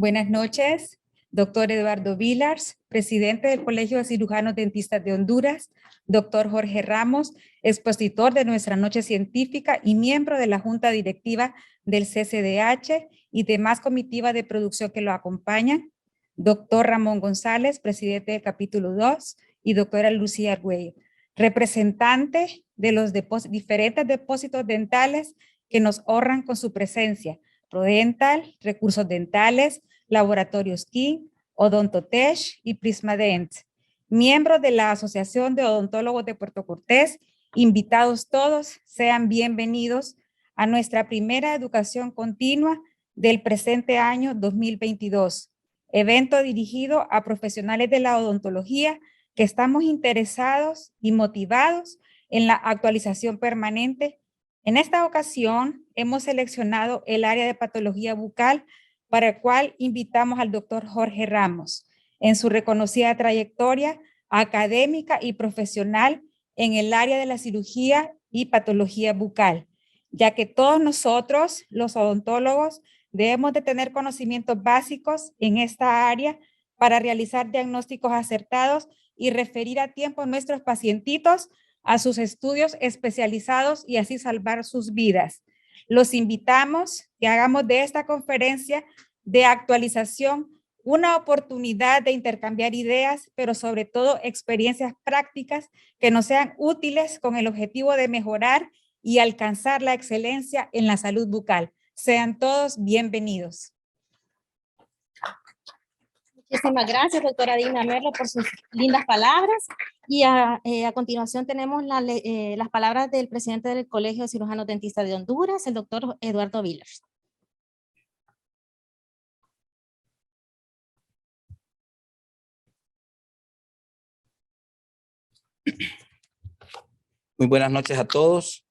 Buenas noches, doctor Eduardo Villars, presidente del Colegio de Cirujanos Dentistas de Honduras, doctor Jorge Ramos, expositor de nuestra noche científica y miembro de la Junta Directiva del CCDH y demás comitiva de producción que lo acompañan, doctor Ramón González, presidente del capítulo 2, y doctora Lucía Argüello, representante de los diferentes depósitos dentales que nos honran con su presencia, Prodental, Recursos Dentales, Laboratorios King, Odontotech y Prismadent. Miembros de la Asociación de Odontólogos de Puerto Cortés, invitados todos, sean bienvenidos a nuestra primera educación continua del presente año 2022, evento dirigido a profesionales de la odontología que estamos interesados y motivados en la actualización permanente. En esta ocasión hemos seleccionado el área de patología bucal para el cual invitamos al doctor Jorge Ramos en su reconocida trayectoria académica y profesional en el área de la cirugía y patología bucal, ya que todos nosotros, los odontólogos, debemos de tener conocimientos básicos en esta área para realizar diagnósticos acertados y referir a tiempo a nuestros pacientitos a sus estudios especializados y así salvar sus vidas. Los invitamos que hagamos de esta conferencia de actualización una oportunidad de intercambiar ideas, pero sobre todo experiencias prácticas que nos sean útiles con el objetivo de mejorar y alcanzar la excelencia en la salud bucal. Sean todos bienvenidos. Muchísimas gracias, doctora Dina Merlo, por sus lindas palabras. Y a continuación tenemos las palabras del presidente del Colegio de Cirujanos Dentistas de Honduras, el doctor Eduardo Villars. Muy buenas noches a todos.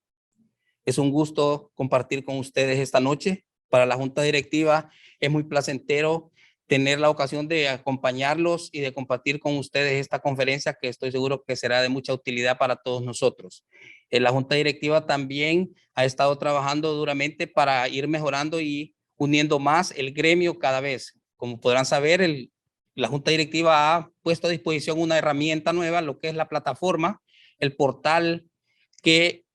Es un gusto compartir con ustedes esta noche. Para la Junta Directiva es muy placentero tener la ocasión de acompañarlos y de compartir con ustedes esta conferencia que estoy seguro que será de mucha utilidad para todos nosotros. La Junta Directiva también ha estado trabajando duramente para ir mejorando y uniendo más el gremio cada vez. Como podrán saber, la Junta Directiva ha puesto a disposición una herramienta nueva, lo que es la plataforma, el portal que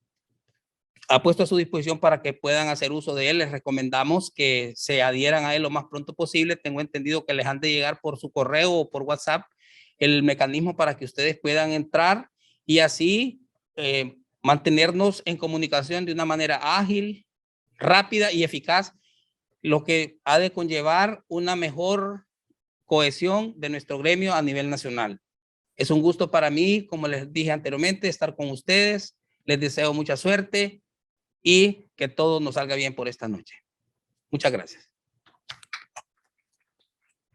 ha puesto a su disposición para que puedan hacer uso de él. Les recomendamos que se adhieran a él lo más pronto posible. Tengo entendido que les han de llegar por su correo o por WhatsApp el mecanismo para que ustedes puedan entrar y así mantenernos en comunicación de una manera ágil, rápida y eficaz, lo que ha de conllevar una mejor cohesión de nuestro gremio a nivel nacional. Es un gusto para mí, como les dije anteriormente, estar con ustedes. Les deseo mucha suerte y que todo nos salga bien por esta noche. Muchas gracias.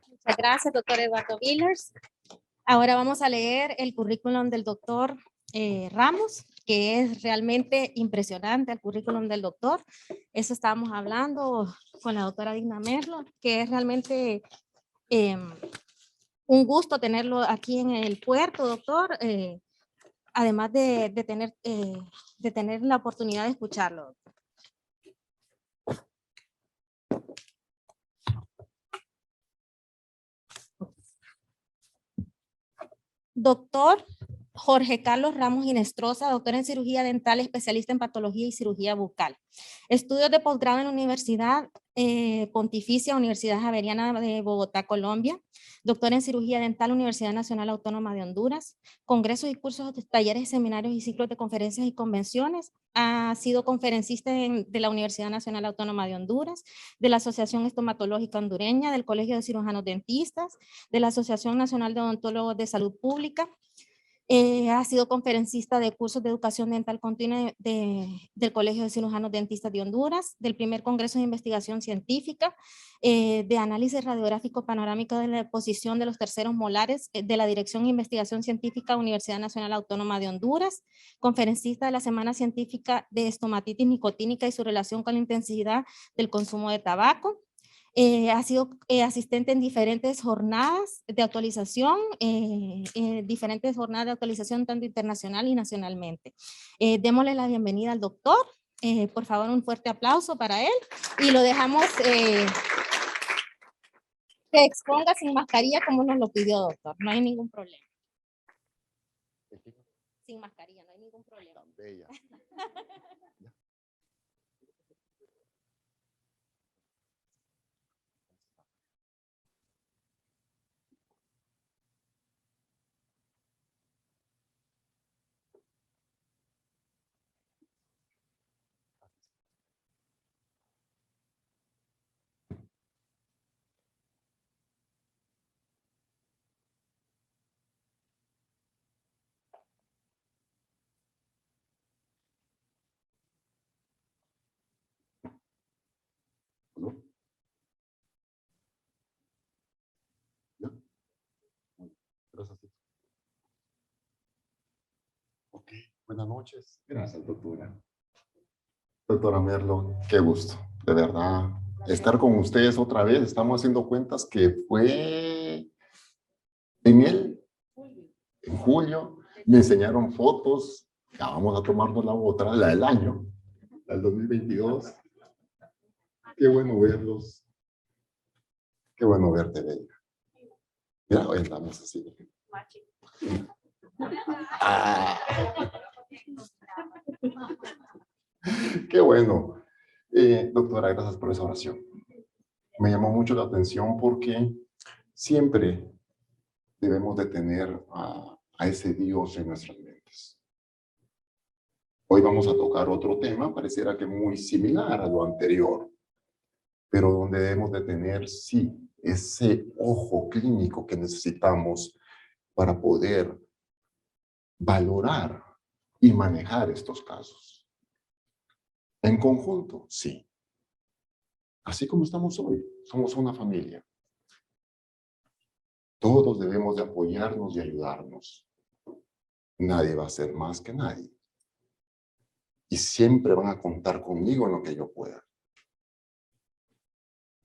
Muchas gracias, doctor Eduardo Villars. Ahora vamos a leer el currículum del doctor Ramos, que es realmente impresionante el currículum del doctor. Eso estábamos hablando con la doctora Dina Merlo, que es realmente un gusto tenerlo aquí en el puerto, doctor. Además de tener la oportunidad de escucharlo. Doctor Jorge Carlos Ramos Ginestrosa, doctor en cirugía dental, especialista en patología y cirugía bucal. Estudios de posgrado en la Universidad Pontificia, Universidad Javeriana de Bogotá, Colombia. Doctor en cirugía dental, Universidad Nacional Autónoma de Honduras. Congresos y cursos, talleres, seminarios y ciclos de conferencias y convenciones. Ha sido conferencista de la Universidad Nacional Autónoma de Honduras, de la Asociación Estomatológica Hondureña, del Colegio de Cirujanos Dentistas, de la Asociación Nacional de Odontólogos de Salud Pública. Ha sido conferencista de cursos de educación dental continua del Colegio de Cirujanos Dentistas de Honduras, del primer Congreso de Investigación Científica, de análisis radiográfico panorámico de la deposición de los terceros molares de la Dirección de Investigación Científica Universidad Nacional Autónoma de Honduras, conferencista de la Semana Científica de Estomatitis Nicotínica y su relación con la intensidad del consumo de tabaco. Ha sido asistente en diferentes jornadas de actualización, tanto internacional y nacionalmente. Démosle la bienvenida al doctor. Por favor, un fuerte aplauso para él y lo dejamos Que exponga sin mascarilla como nos lo pidió, doctor. No hay ningún problema. Sin mascarilla, no hay ningún problema. Bella. ¿No? ¿Ya? Gracias. Ok, buenas noches. Gracias, doctora. Doctora Merlo, qué gusto, de verdad, estar con ustedes otra vez. Estamos haciendo cuentas que fue en julio, me enseñaron fotos. Ya vamos a tomarnos la otra, la del año, la del 2022. Qué bueno verlos. Qué bueno verte, Bella. Mira, hoy andamos así. Ah, qué bueno. Doctora, gracias por esa oración. Me llamó mucho la atención porque siempre debemos de tener a ese Dios en nuestras mentes. Hoy vamos a tocar otro tema, pareciera que muy similar a lo anterior, pero donde debemos de tener, sí, ese ojo clínico que necesitamos para poder valorar y manejar estos casos. En conjunto, sí. Así como estamos hoy, somos una familia. Todos debemos de apoyarnos y ayudarnos. Nadie va a ser más que nadie. Y siempre van a contar conmigo en lo que yo pueda.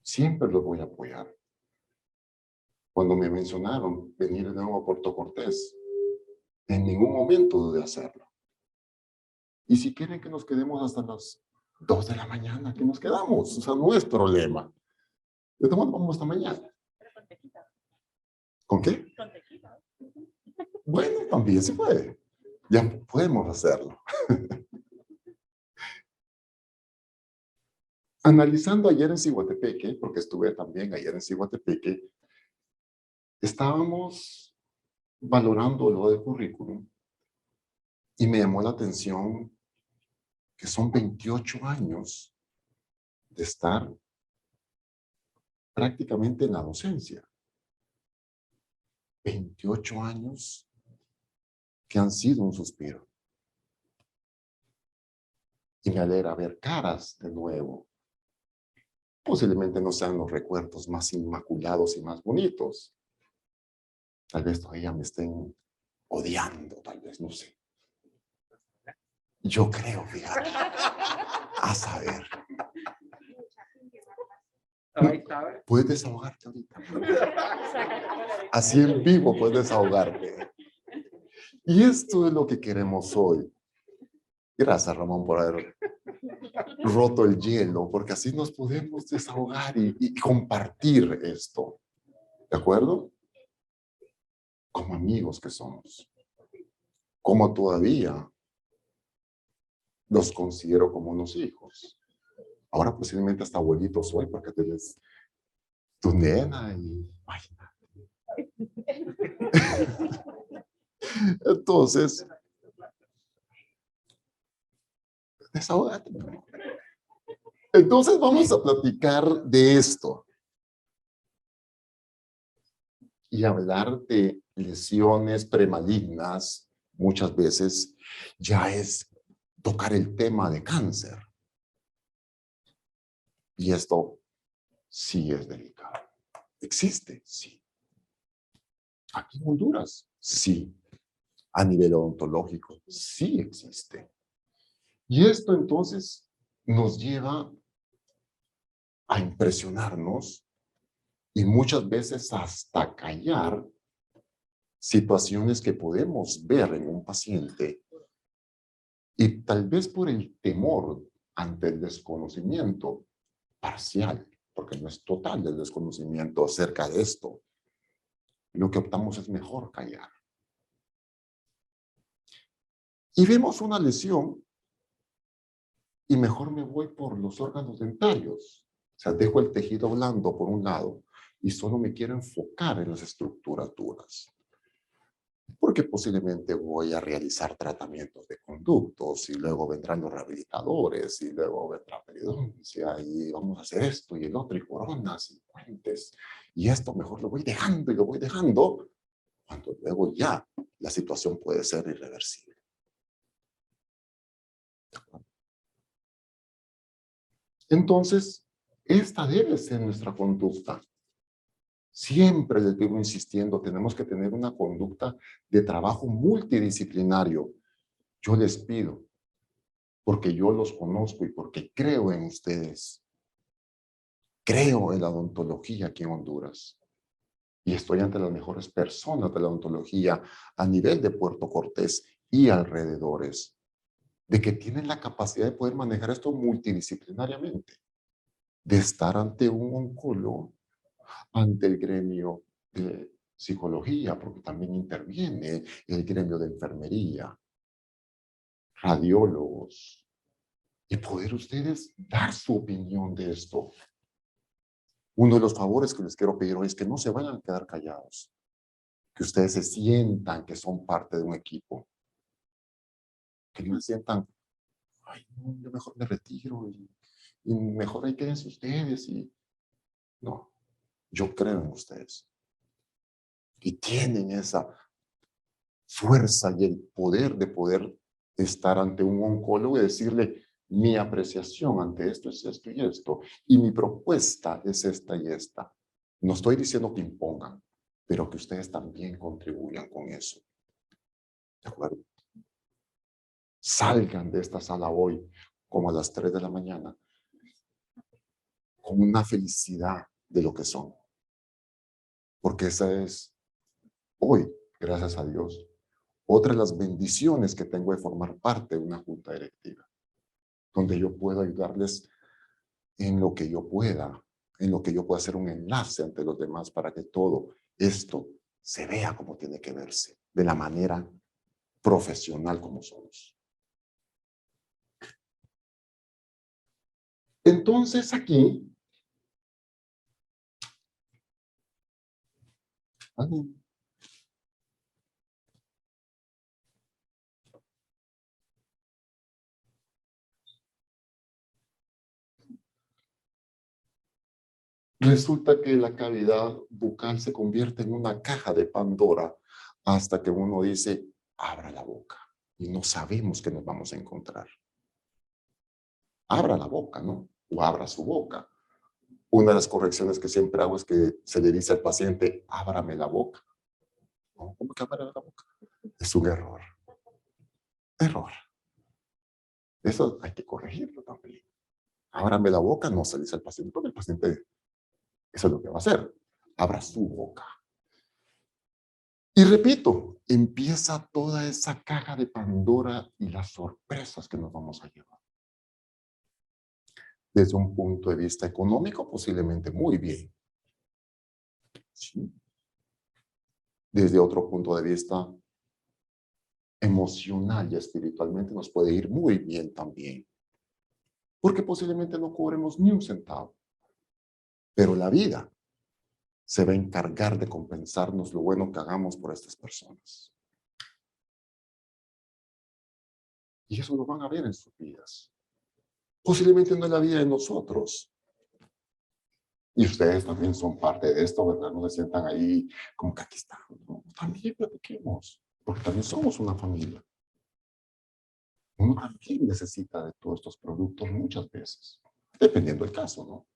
Siempre los voy a apoyar. Cuando me mencionaron venir de nuevo a Puerto Cortés, en ningún momento dudé hacerlo. Y si quieren que nos quedemos hasta las 2 de la mañana, que nos quedamos. O sea, no es problema. De todas maneras, vamos hasta mañana. ¿Con qué? Con tequila. Bueno, también se puede. Ya podemos hacerlo. Analizando ayer en Ciguatepeque, porque estuve también ayer en Ciguatepeque, estábamos valorando lo del currículum y me llamó la atención que son 28 años de estar prácticamente en la docencia. 28 años que han sido un suspiro. Y me alegra ver caras de nuevo. Posiblemente no sean los recuerdos más inmaculados y más bonitos. Tal vez todavía me estén odiando, tal vez, no sé. Yo creo, fíjate. A saber. Puedes desahogarte ahorita. Así en vivo puedes desahogarte. Y esto es lo que queremos hoy. Gracias, Ramón, por haber roto el hielo, porque así nos podemos desahogar y compartir esto. ¿De acuerdo? Como amigos que somos. Como todavía los considero como unos hijos. Ahora posiblemente hasta abuelito soy, porque tú eres tu nena y... Entonces, desahógate. Entonces vamos a platicar de esto. Y hablar de lesiones premalignas, muchas veces, ya es tocar el tema de cáncer. Y esto sí es delicado. ¿Existe? Sí. Aquí en Honduras, sí. A nivel odontológico, sí existe. Y esto entonces nos lleva a impresionarnos y muchas veces hasta callar situaciones que podemos ver en un paciente y tal vez por el temor ante el desconocimiento parcial, porque porque no es total el desconocimiento acerca de esto. Lo que optamos es mejor callar. Y vemos una lesión y mejor me voy por los órganos dentarios. O sea, dejo el tejido blando por un lado y solo me quiero enfocar en las estructuras duras. Porque posiblemente voy a realizar tratamientos de conductos y luego vendrán los rehabilitadores y luego vendrá periodoncia y vamos a hacer esto y el otro y coronas y puentes. Y esto mejor lo voy dejando y lo voy dejando cuando luego ya la situación puede ser irreversible. Entonces, esta debe ser nuestra conducta. Siempre les vivo insistiendo, tenemos que tener una conducta de trabajo multidisciplinario. Yo les pido, porque yo los conozco y porque creo en ustedes. Creo en la odontología aquí en Honduras. Y estoy ante las mejores personas de la odontología a nivel de Puerto Cortés y alrededores, de que tienen la capacidad de poder manejar esto multidisciplinariamente, de estar ante un oncólogo, ante el gremio de psicología, porque también interviene el gremio de enfermería, radiólogos, y poder ustedes dar su opinión de esto. Uno de los favores que les quiero pedir hoy es que no se vayan a quedar callados, que ustedes se sientan que son parte de un equipo, que no se sientan, ay, no, yo mejor me retiro y mejor ahí quédense ustedes. No, yo creo en ustedes. Y tienen esa fuerza y el poder de poder estar ante un oncólogo y decirle, mi apreciación ante esto es esto y esto, y mi propuesta es esta y esta. No estoy diciendo que impongan, pero que ustedes también contribuyan con eso. ¿De acuerdo? Salgan de esta sala hoy, como a las 3 de la mañana, con una felicidad de lo que son. Porque esa es, hoy, gracias a Dios, otra de las bendiciones que tengo de formar parte de una junta directiva, donde yo puedo ayudarles en lo que yo pueda, en lo que yo pueda hacer un enlace ante los demás para que todo esto se vea como tiene que verse, de la manera profesional como somos. Entonces aquí, resulta que la cavidad bucal se convierte en una caja de Pandora hasta que uno dice, abra la boca, y no sabemos qué nos vamos a encontrar. Abra la boca, ¿no? O abra su boca. Una de las correcciones que siempre hago es que se le dice al paciente, ábrame la boca. ¿No? ¿Cómo que ábrame la boca? Es un error. Error. Eso hay que corregirlo también. Ábrame la boca, no se le dice al paciente, porque el paciente, eso es lo que va a hacer. Abra su boca. Y repito, empieza toda esa caja de Pandora y las sorpresas que nos vamos a llevar. Desde un punto de vista económico, posiblemente muy bien. ¿Sí? Desde otro punto de vista emocional y espiritualmente nos puede ir muy bien también. Porque posiblemente no cobremos ni un centavo. Pero la vida se va a encargar de compensarnos lo bueno que hagamos por estas personas. Y eso lo van a ver en sus vidas. Posiblemente no en la vida de nosotros. Y ustedes también son parte de esto, ¿verdad? No se sientan ahí como que aquí están. ¿No? También platiquemos, porque también somos una familia. Uno también necesita de todos estos productos muchas veces, dependiendo del caso, ¿no?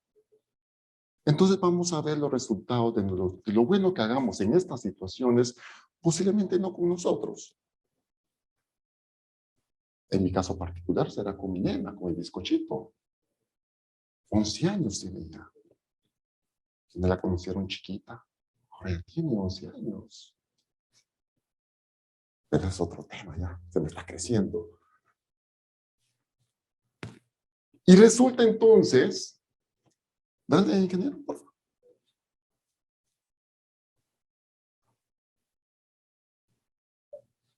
Entonces vamos a ver los resultados de lo bueno que hagamos en estas situaciones, posiblemente no con nosotros. En mi caso particular será con mi nena, con el bizcochito. 11 años tiene ya. Me la conocieron chiquita, ahora ya tiene 11 años. Pero es otro tema ya, se me está creciendo. Y resulta entonces Dale, ingeniero, por favor.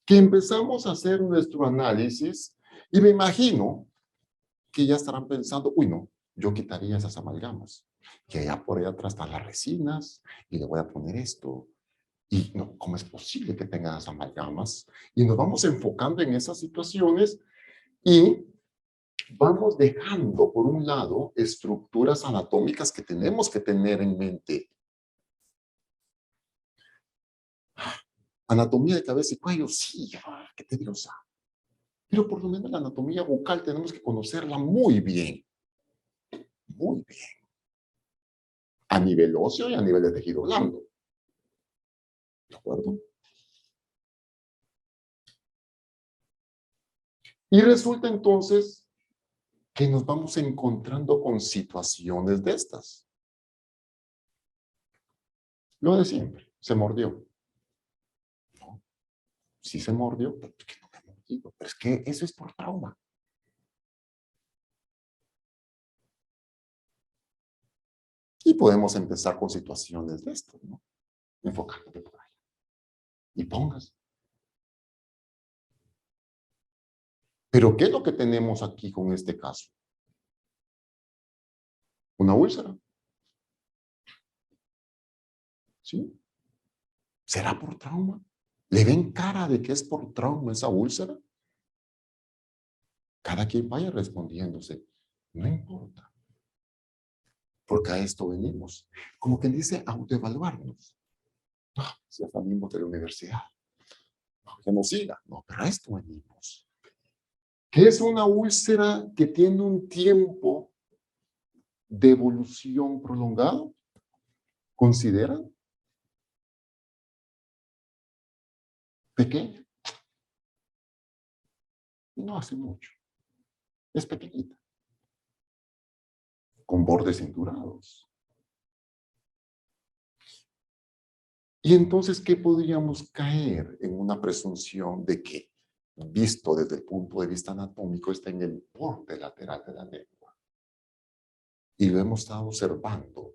Que empezamos a hacer nuestro análisis y me imagino que ya estarán pensando, uy, no, yo quitaría esas amalgamas, que allá por allá atrás están las resinas y le voy a poner esto. Y no, ¿cómo es posible que tengan las amalgamas? Y nos vamos enfocando en esas situaciones y vamos dejando, por un lado, estructuras anatómicas que tenemos que tener en mente. Anatomía de cabeza y cuello, sí, qué tediosa. Pero por lo menos la anatomía bucal tenemos que conocerla muy bien. Muy bien. A nivel óseo y a nivel de tejido blando. ¿De acuerdo? Y resulta entonces que nos vamos encontrando con situaciones de estas. Lo de siempre, se mordió. No, sí se mordió, pero es que no me he mordido. Pero es que eso es por trauma. Y podemos empezar con situaciones de estas, ¿no? Enfocándote por ahí. Y pongas. Pero ¿qué es lo que tenemos aquí con este caso? Una úlcera. ¿Sí? ¿Será por trauma? ¿Le ven cara de que es por trauma esa úlcera? Cada quien vaya respondiéndose. No importa. Porque a esto venimos. Como quien dice, autoevaluarnos. No, si ya salimos de la universidad. No, que nos siga. No, pero a esto venimos. ¿Qué es una úlcera que tiene un tiempo de evolución prolongado? ¿Consideran? Pequeña. No hace mucho. Es pequeñita. Con bordes cinturados. Y entonces, ¿qué podríamos caer en una presunción de que, visto desde el punto de vista anatómico, está en el borde lateral de la lengua? Y lo hemos estado observando,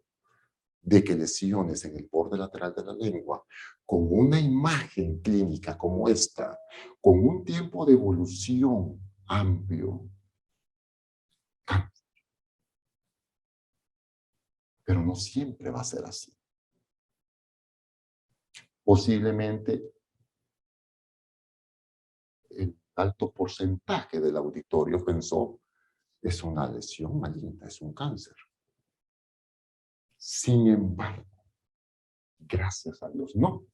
de que lesiones en el borde lateral de la lengua, con una imagen clínica como esta, con un tiempo de evolución amplio, pero no siempre va a ser así. Posiblemente el alto porcentaje del auditorio pensó, es una lesión maligna, es un cáncer. Sin embargo, gracias a Dios, no.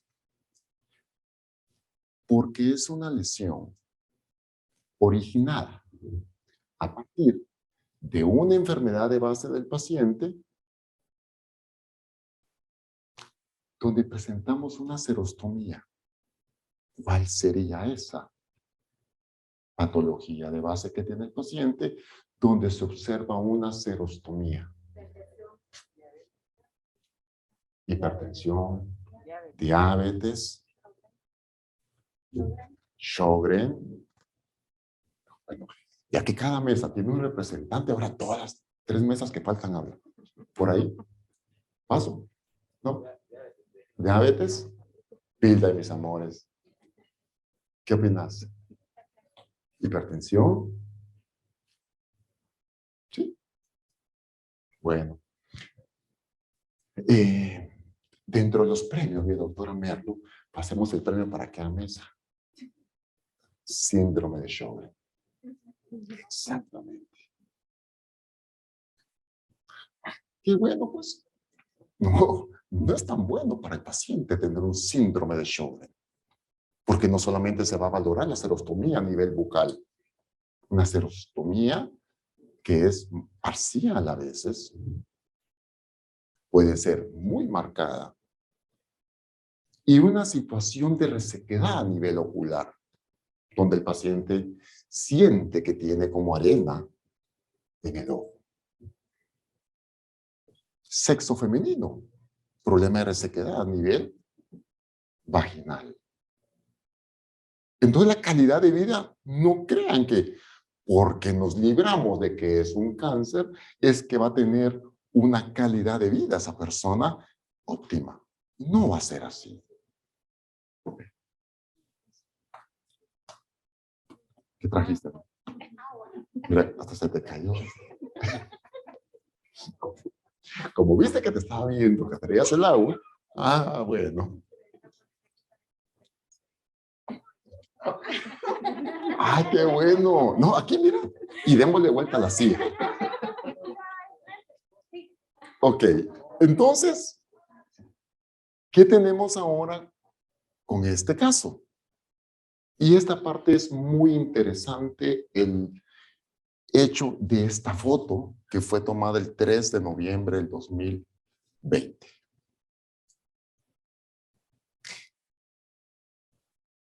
Porque es una lesión originada a partir de una enfermedad de base del paciente donde presentamos una serostomía. ¿Cuál sería esa patología de base que tiene el paciente donde se observa una serostomía? Hipertensión, diabetes, Sjögren. Bueno, ya que cada mesa tiene un representante, ahora todas las 3 mesas que faltan hablar. Por ahí. Paso. ¿No? Diabetes. Pilda, mis amores. ¿Qué opinas? Hipertensión. Sí. Bueno. Dentro de los premios, mi doctora Merlo, pasemos el premio para cada mesa. Síndrome de Sjögren. Exactamente. Qué bueno, pues. No, no es tan bueno para el paciente tener un síndrome de Sjögren, porque no solamente se va a valorar la serostomía a nivel bucal, una serostomía que es parcial a veces, puede ser muy marcada, y una situación de resequedad a nivel ocular, donde el paciente siente que tiene como arena en el ojo. Sexo femenino, problema de resequedad a nivel vaginal. Entonces la calidad de vida, no crean que porque nos libramos de que es un cáncer, es que va a tener una calidad de vida a esa persona óptima. No va a ser así. ¿Qué trajiste? Mira, hasta se te cayó. Como viste que te estaba viendo, que traías el agua. Ah, bueno. ¡Ay, qué bueno! No, aquí mira. Y démosle vuelta a la silla. Ok, entonces, ¿qué tenemos ahora con este caso? Y esta parte es muy interesante, el hecho de esta foto que fue tomada el 3 de noviembre del 2020.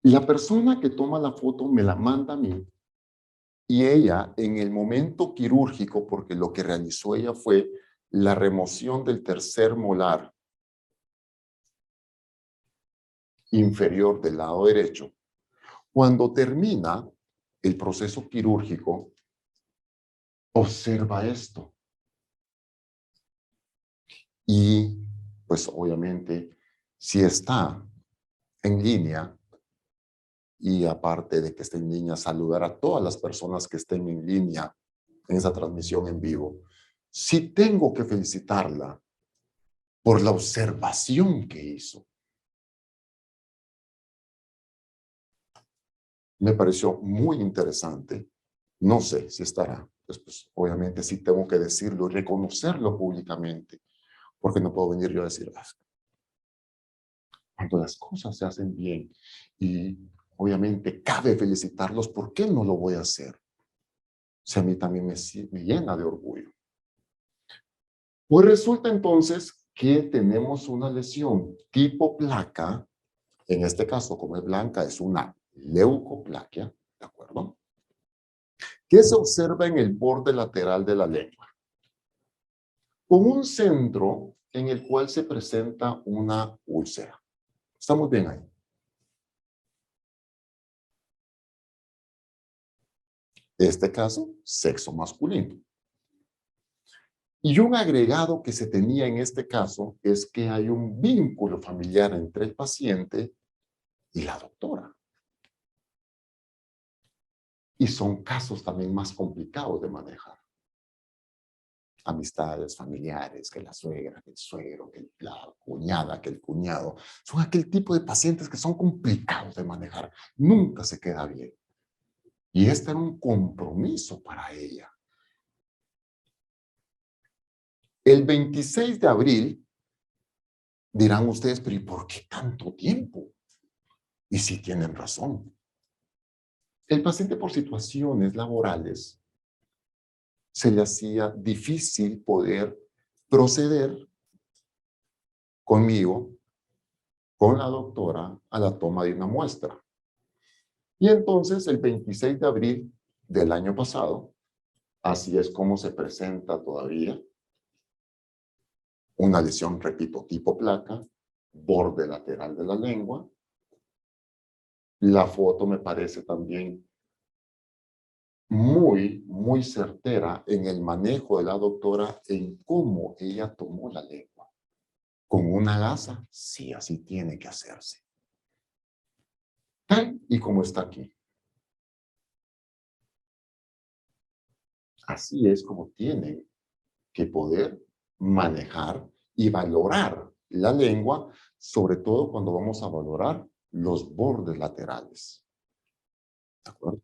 La persona que toma la foto me la manda a mí y ella en el momento quirúrgico, porque lo que realizó ella fue la remoción del tercer molar inferior del lado derecho. Cuando termina el proceso quirúrgico, observa esto. Y pues obviamente si está en línea, y aparte de que esté en línea, saludar a todas las personas que estén en línea en esa transmisión en vivo. Sí tengo que felicitarla por la observación que hizo. Me pareció muy interesante. No sé si estará. Pues, obviamente sí tengo que decirlo y reconocerlo públicamente, porque no puedo venir yo a decir, cuando las cosas se hacen bien y obviamente cabe felicitarlos, ¿por qué no lo voy a hacer? O sea, a mí también me llena de orgullo. Pues resulta entonces que tenemos una lesión tipo placa, en este caso como es blanca es una leucoplaquia, ¿de acuerdo? Que se observa en el borde lateral de la lengua, con un centro en el cual se presenta una úlcera. ¿Estamos bien ahí? Este caso, sexo masculino. Y un agregado que se tenía en este caso es que hay un vínculo familiar entre el paciente y la doctora. Y son casos también más complicados de manejar. Amistades familiares, que la suegra, que el suegro, que la cuñada, que el cuñado. Son aquel tipo de pacientes que son complicados de manejar. Nunca se queda bien. Y este era un compromiso para ella. El 26 de abril, dirán ustedes, pero ¿y por qué tanto tiempo? Y sí tienen razón. El paciente por situaciones laborales se le hacía difícil poder proceder conmigo, con la doctora, a la toma de una muestra. Y entonces el 26 de abril del año pasado, así es como se presenta todavía, una lesión, repito, tipo placa, borde lateral de la lengua. La foto me parece también muy certera en el manejo de la doctora en cómo ella tomó la lengua. ¿Con una gasa? Sí, así tiene que hacerse. Tal y como está aquí. Así es como tienen que poder manejar y valorar la lengua, sobre todo cuando vamos a valorar los bordes laterales. ¿De acuerdo?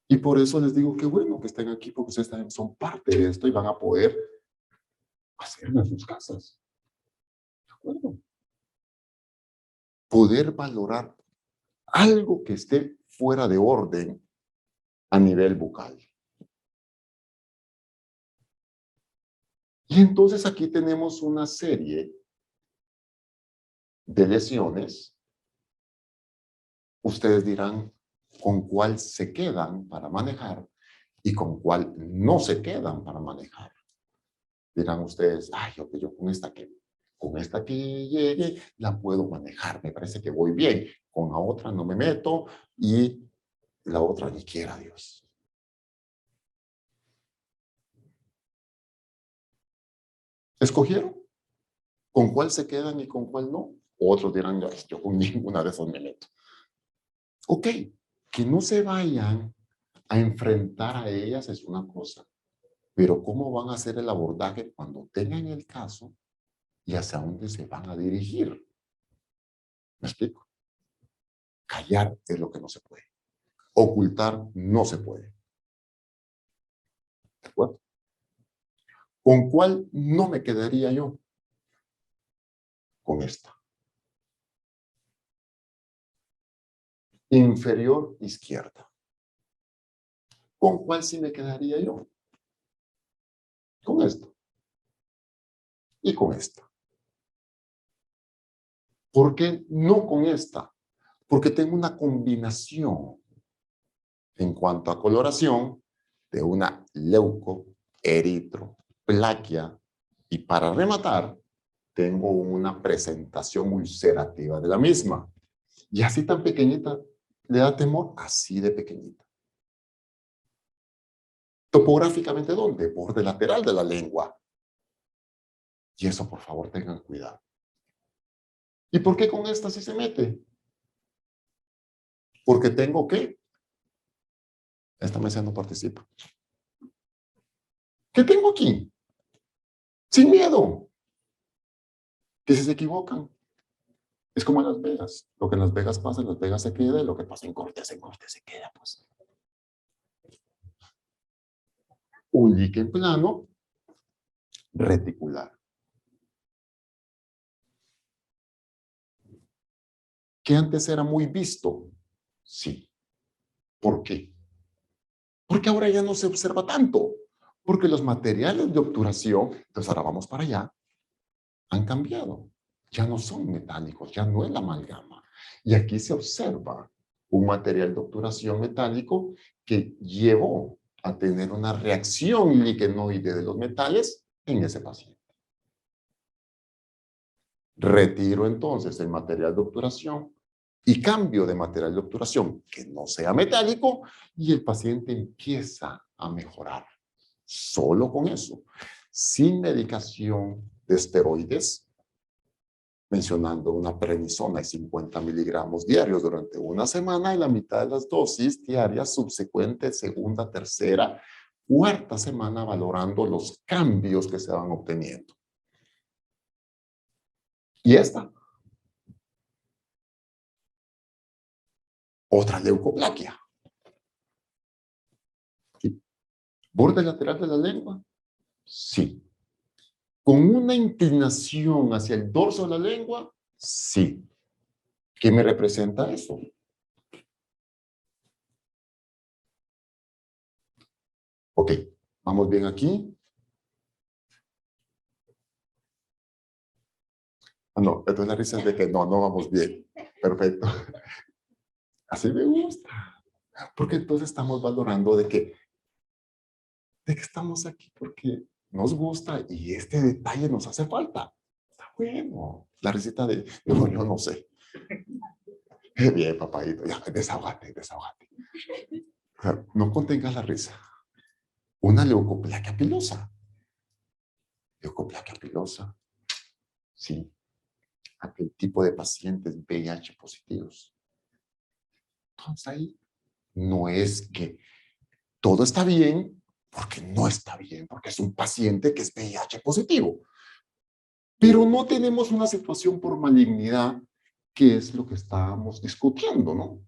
Y por eso les digo que bueno que estén aquí, porque ustedes también son parte de esto y van a poder hacerlo en sus casas. ¿De acuerdo? Poder valorar algo que esté fuera de orden a nivel bucal. Y entonces aquí tenemos una serie de lesiones. Ustedes dirán con cuál se quedan para manejar y con cuál no se quedan para manejar. Dirán ustedes, ay, yo con esta que llegue la puedo manejar, me parece que voy bien. Con la otra no me meto y la otra ni quiera Dios. ¿Escogieron? ¿Con cuál se quedan y con cuál no? Otros dirán, yo con ninguna de esas me meto. Ok, que no se vayan a enfrentar a ellas es una cosa, pero ¿cómo van a hacer el abordaje cuando tengan el caso y hacia dónde se van a dirigir? ¿Me explico? Callar es lo que no se puede. Ocultar no se puede. ¿De acuerdo? ¿Con cuál no me quedaría yo? Con esta. Inferior izquierda. ¿Con cuál sí me quedaría yo? Con esta. Y con esta. ¿Por qué no con esta? Porque tengo una combinación en cuanto a coloración de una leucoeritroplaquia y para rematar tengo una presentación ulcerativa de la misma. Y así tan pequeñita, ¿le da temor? Así de pequeñita. Topográficamente, ¿dónde? Borde lateral de la lengua. Y eso, por favor, tengan cuidado. ¿Y por qué con esta sí se mete? Porque tengo que. Esta mesa no participa. ¿Qué tengo aquí? Sin miedo. Que si se equivocan. Es como en Las Vegas. Lo que en Las Vegas pasa, en Las Vegas se queda, y lo que pasa en Corte se queda, pues. Un líquen plano reticular. ¿Que antes era muy visto? Sí. ¿Por qué? Porque ahora ya no se observa tanto. Porque los materiales de obturación, entonces ahora vamos para allá, han cambiado. Ya no son metálicos, ya no es la amalgama. Y aquí se observa un material de obturación metálico que llevó a tener una reacción liquenoide de los metales en ese paciente. Retiro entonces el material de obturación y cambio de material de obturación que no sea metálico y el paciente empieza a mejorar. Solo con eso, sin medicación de esteroides, mencionando una prednisona de 50 miligramos diarios durante una semana y la mitad de las dosis diarias subsecuentes, segunda, tercera, cuarta semana, valorando los cambios que se van obteniendo. Y esta, otra leucoplaquia. ¿Sí? ¿Borde lateral de la lengua? Sí. ¿Con una inclinación hacia el dorso de la lengua? Sí. ¿Qué me representa eso? Ok, vamos bien aquí. Ah, no, entonces la risa es de que no vamos bien. Perfecto. Así me gusta. Porque entonces estamos valorando de que estamos aquí porque nos gusta y este detalle nos hace falta. Está bueno. La risita de, no, yo no sé. Bien, papadito, ya, desahógate. O sea, no contengas la risa. Una leucoplaquia pilosa. Leucoplaquia pilosa. Sí. Aquel tipo de pacientes VIH positivos. Entonces ahí no es que todo está bien, porque no está bien, porque es un paciente que es VIH positivo. Pero no tenemos una situación por malignidad, que es lo que estábamos discutiendo, ¿no?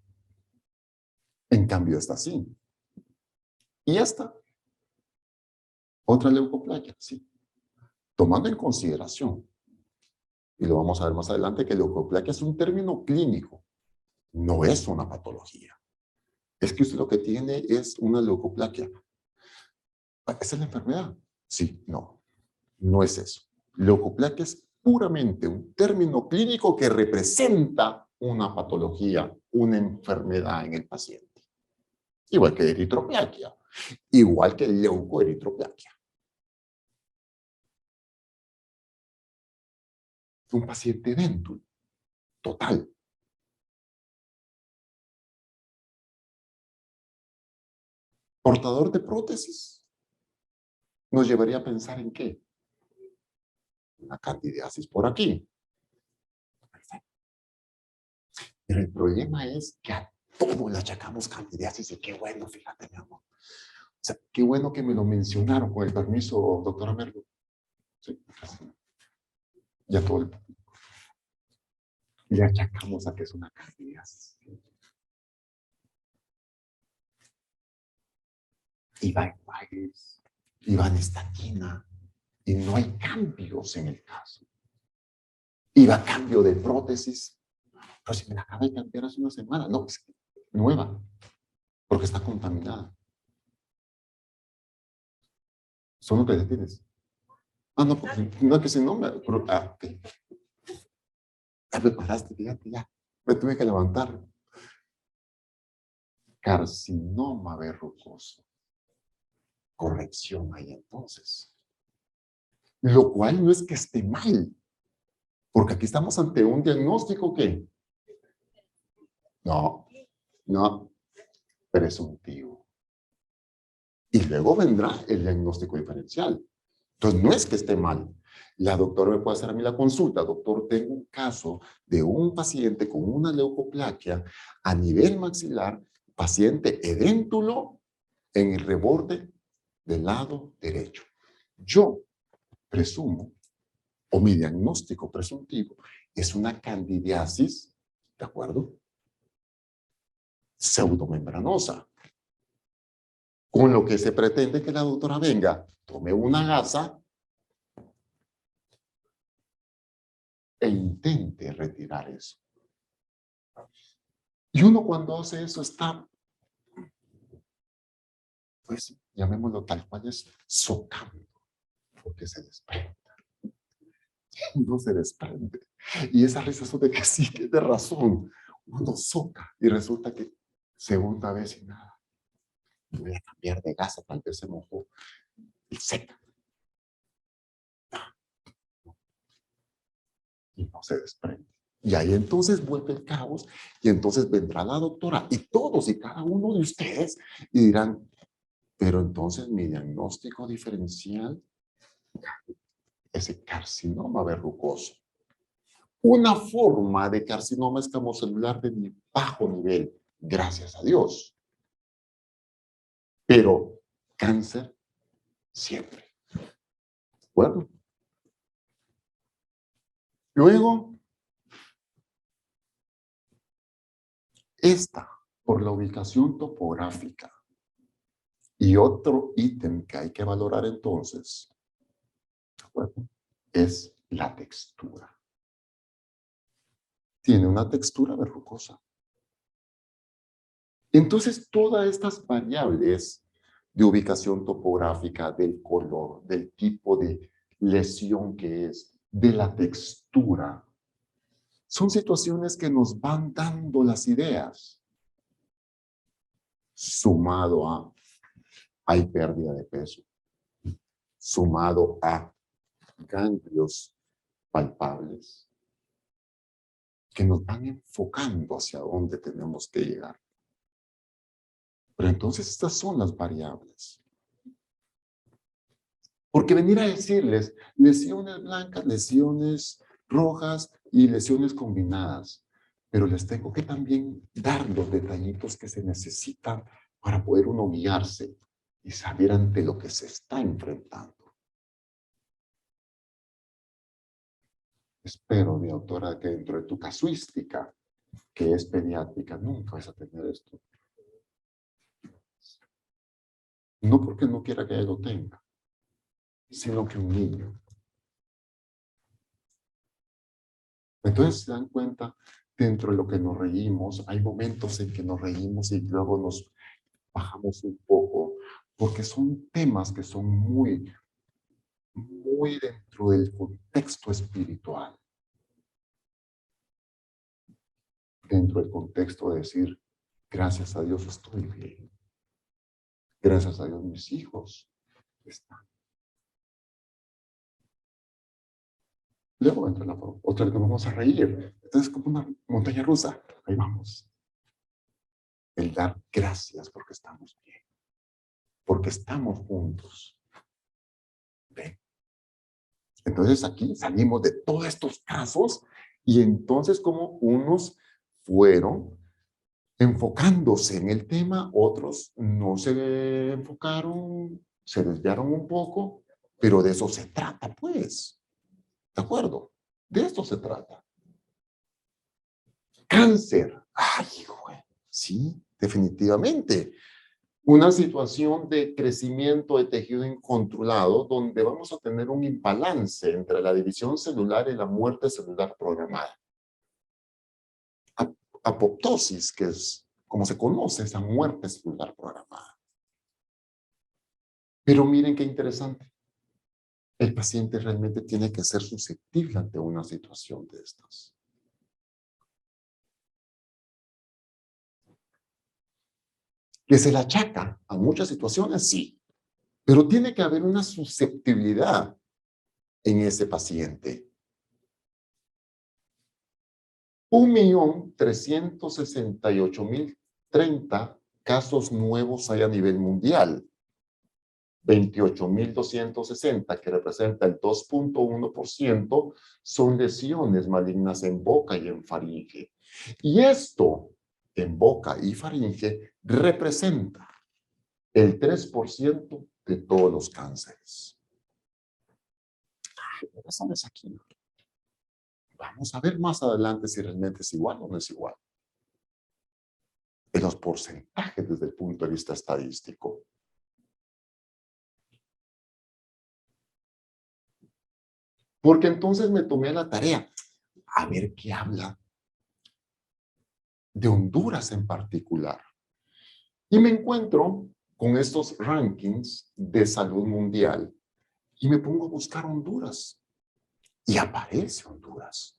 En cambio está así. Y esta, otra leucoplaquia, sí. Tomando en consideración, y lo vamos a ver más adelante, que leucoplaquia es un término clínico, no es una patología. Es que usted lo que tiene es una leucoplaquia. ¿Esa es la enfermedad? Sí, no es eso. Leucoplaquia es puramente un término clínico que representa una patología, una enfermedad en el paciente. Igual que eritroplaquia, igual que leucoeritroplaquia. Un paciente dentul, total. Portador de prótesis, nos llevaría a pensar en qué. una candidiasis por aquí. Perfecto. Pero el problema es que a todo le achacamos candidiasis y qué bueno, fíjate, mi amor. O sea, qué bueno que me lo mencionaron, con el permiso, doctora Merlo. Sí, ya todo el le achacamos a que es una candidiasis. Y va en Bagres, y va en estatina, y no hay cambios en el caso. Y va cambio de prótesis. Pero si me la acaba de cambiar hace una semana, no, es nueva, porque está contaminada. Solo que detienes. Ah, no, pues, no, que si no me... okay. Ya me paraste, fíjate, ya. Me tuve que levantar. Carcinoma verrucoso. Corrección ahí entonces. Lo cual no es que esté mal, porque aquí estamos ante un diagnóstico que no, presuntivo. Y luego vendrá el diagnóstico diferencial. Entonces, no es que esté mal. La doctora me puede hacer a mí la consulta. Doctor, tengo un caso de un paciente con una leucoplaquia a nivel maxilar, paciente edéntulo en el reborde del lado derecho. Yo presumo, o mi diagnóstico presuntivo, es una candidiasis, ¿de acuerdo? Pseudomembranosa. Con lo que se pretende que la doctora venga, tome una gasa e intente retirar eso. Y uno cuando hace eso está, pues llamémoslo tal cual es, socando, porque se desprende. No se desprende. Y esa sensación de que sí, que es de razón, uno soca y resulta que segunda vez y nada. Voy a cambiar de gasa, tal vez se mojó y seca. Y no se desprende. Y ahí entonces vuelve el caos y entonces vendrá la doctora y todos y cada uno de ustedes y dirán, pero entonces mi diagnóstico diferencial es el carcinoma verrucoso. Una forma de carcinoma escamocelular de bajo nivel, gracias a Dios. Pero cáncer siempre. ¿De acuerdo? Luego, esta, por la ubicación topográfica. Y otro ítem que hay que valorar entonces, ¿de acuerdo?, es la textura. Tiene una textura verrucosa. Entonces, todas estas variables de ubicación topográfica, del color, del tipo de lesión que es, de la textura, son situaciones que nos van dando las ideas. Sumado a, hay pérdida de peso. Sumado a ganglios palpables que nos van enfocando hacia dónde tenemos que llegar. Pero entonces estas son las variables. Porque venir a decirles lesiones blancas, lesiones rojas y lesiones combinadas, pero les tengo que también dar los detallitos que se necesitan para poder uno guiarse y saber ante lo que se está enfrentando. Espero, mi autora, que dentro de tu casuística, que es pediátrica, nunca vas a tener esto. No porque no quiera que ella lo tenga, sino que un niño. Entonces se dan cuenta, dentro de lo que nos reímos, hay momentos en que nos reímos y luego nos bajamos un poco, porque son temas que son muy dentro del contexto espiritual. Dentro del contexto de decir, gracias a Dios estoy bien. Gracias a Dios mis hijos están. Luego entra la otra vez nos vamos a reír. Entonces es como una montaña rusa. Ahí vamos. El dar gracias porque estamos bien. Porque estamos juntos. ¿Ven? Entonces aquí salimos de todos estos casos y entonces como unos fueron enfocándose en el tema, otros no se enfocaron, se desviaron un poco, pero de eso se trata, pues. ¿De acuerdo? De esto se trata. Cáncer. Ay, hijo, sí, definitivamente. Una situación de crecimiento de tejido incontrolado donde vamos a tener un imbalance entre la división celular y la muerte celular programada. Apoptosis, que es como se conoce esa muerte celular programada. Pero miren qué interesante. El paciente realmente tiene que ser susceptible ante una situación de estas. Que se le achaca a muchas situaciones, sí. Pero tiene que haber una susceptibilidad en ese paciente. 1.368.030 casos nuevos hay a nivel mundial. 28.260, que representa el 2.1%, son lesiones malignas en boca y en faringe. Y esto, en boca y faringe, representa el 3% de todos los cánceres. Empezamos aquí. Vamos a ver más adelante si realmente es igual o no es igual. En los porcentajes desde el punto de vista estadístico. Porque entonces me tomé la tarea a ver qué habla de Honduras en particular. Y me encuentro con estos rankings de salud mundial y me pongo a buscar Honduras. Y aparece Honduras.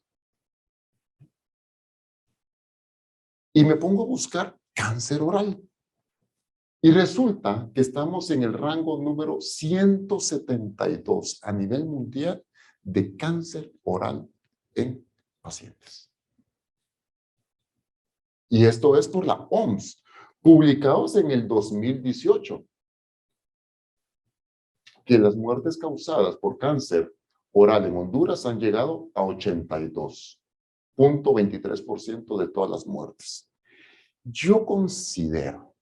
Y me pongo a buscar cáncer oral. Y resulta que estamos en el rango número 172 a nivel mundial de cáncer oral en pacientes. Y esto es por la OMS, publicados en el 2018, que las muertes causadas por cáncer oral en Honduras han llegado a 82.23% de todas las muertes. Yo considero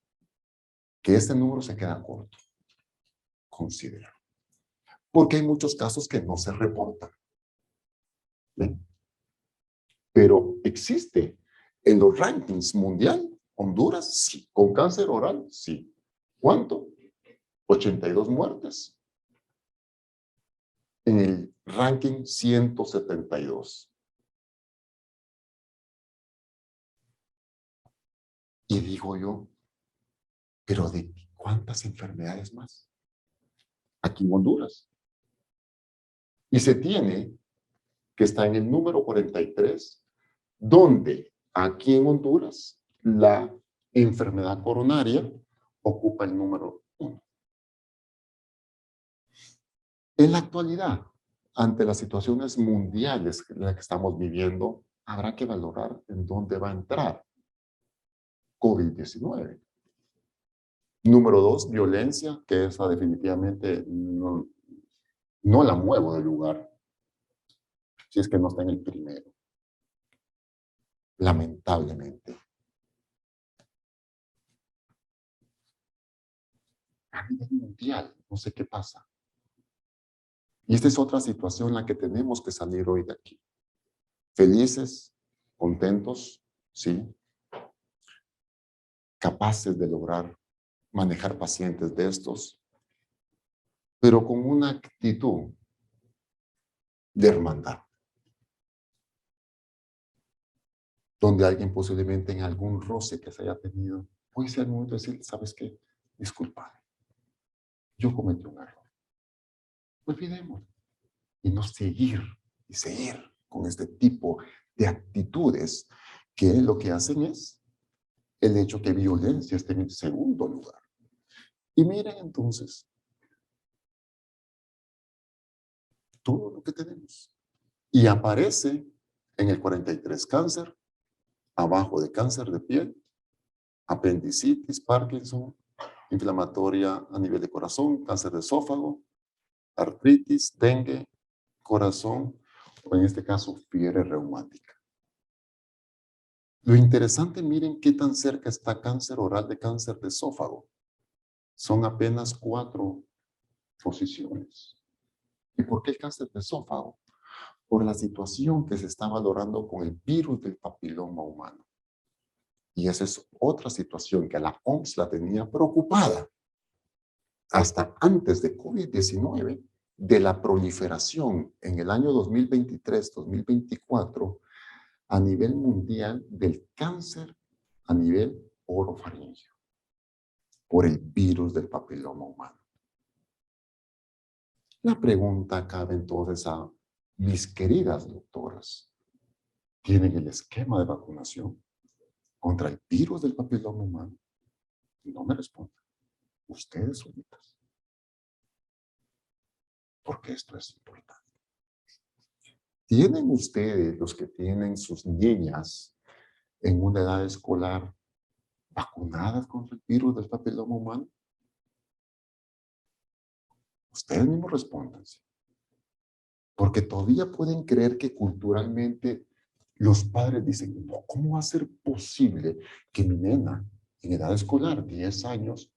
que este número se queda corto. Considero. Porque hay muchos casos que no se reportan. ¿Ven? Pero existe en los rankings mundial, Honduras, sí. Con cáncer oral, sí. ¿Cuánto? 82 muertes. En el ranking 172. Y digo yo, ¿pero de cuántas enfermedades más? Aquí en Honduras. Y se tiene que está en el número 43, donde aquí en Honduras la enfermedad coronaria ocupa el número 1. En la actualidad, ante las situaciones mundiales en las que estamos viviendo, habrá que valorar en dónde va a entrar COVID-19. Número 2, violencia, que esa definitivamente no la muevo del lugar, si es que no está en el primero. Lamentablemente. A nivel mundial, no sé qué pasa. Y esta es otra situación en la que tenemos que salir hoy de aquí. Felices, contentos, sí. Capaces de lograr manejar pacientes de estos, pero con una actitud de hermandad. Donde alguien posiblemente en algún roce que se haya tenido, puede ser el momento de decir, ¿sabes qué? Disculpa, yo cometí un error. Olvidemos. Y no seguir y seguir con este tipo de actitudes que lo que hacen es el hecho que violencia esté en el segundo lugar. Y miren entonces todo lo que tenemos. Y aparece en el 43 cáncer, abajo de cáncer de piel, apendicitis, Parkinson, inflamatoria a nivel de corazón, cáncer de esófago, artritis, dengue, corazón o en este caso fiebre reumática. Lo interesante, miren qué tan cerca está cáncer oral de cáncer de esófago. Son apenas 4 posiciones. ¿Y por qué el cáncer de esófago? Por la situación que se está valorando con el virus del papiloma humano. Y esa es otra situación que la OMS la tenía preocupada hasta antes de COVID-19, de la proliferación en el año 2023-2024 a nivel mundial del cáncer a nivel orofaringeo por el virus del papiloma humano. La pregunta cabe entonces a mis queridas doctoras, ¿tienen el esquema de vacunación contra el virus del papiloma humano? No me respondan. Ustedes solitas. Porque esto es importante. ¿Tienen ustedes, los que tienen sus niñas en una edad escolar, vacunadas contra el virus del papiloma humano? Ustedes mismos respondan. Porque todavía pueden creer que culturalmente los padres dicen, no, ¿cómo va a ser posible que mi nena en edad escolar, 10 años,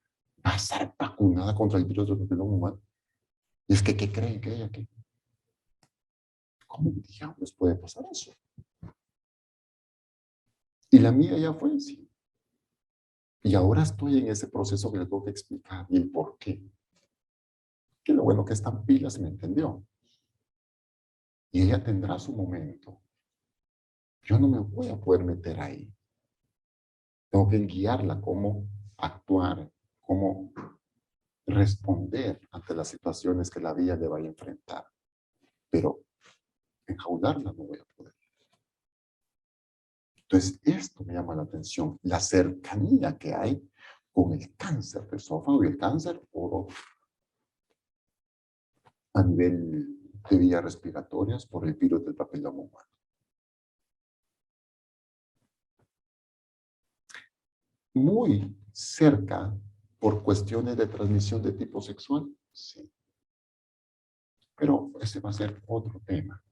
va a estar vacunada contra el virus del papiloma humano? Y es que, ¿qué creen que ella qué? ¿Cómo diablos puede pasar eso? Y la mía ya fue así. Y ahora estoy en ese proceso que le tengo que explicar y el por qué. Que lo bueno que esta pila se me entendió. Y ella tendrá su momento. Yo no me voy a poder meter ahí. Tengo que guiarla cómo actuar, cómo responder ante las situaciones que la vida le vaya a enfrentar. Pero enjaularla no voy a poder. Entonces, esto me llama la atención, la cercanía que hay con el cáncer de esófago y el cáncer a nivel de vías respiratorias por el virus del papiloma humano. Muy cerca por cuestiones de transmisión de tipo sexual, sí. Pero ese va a ser otro tema.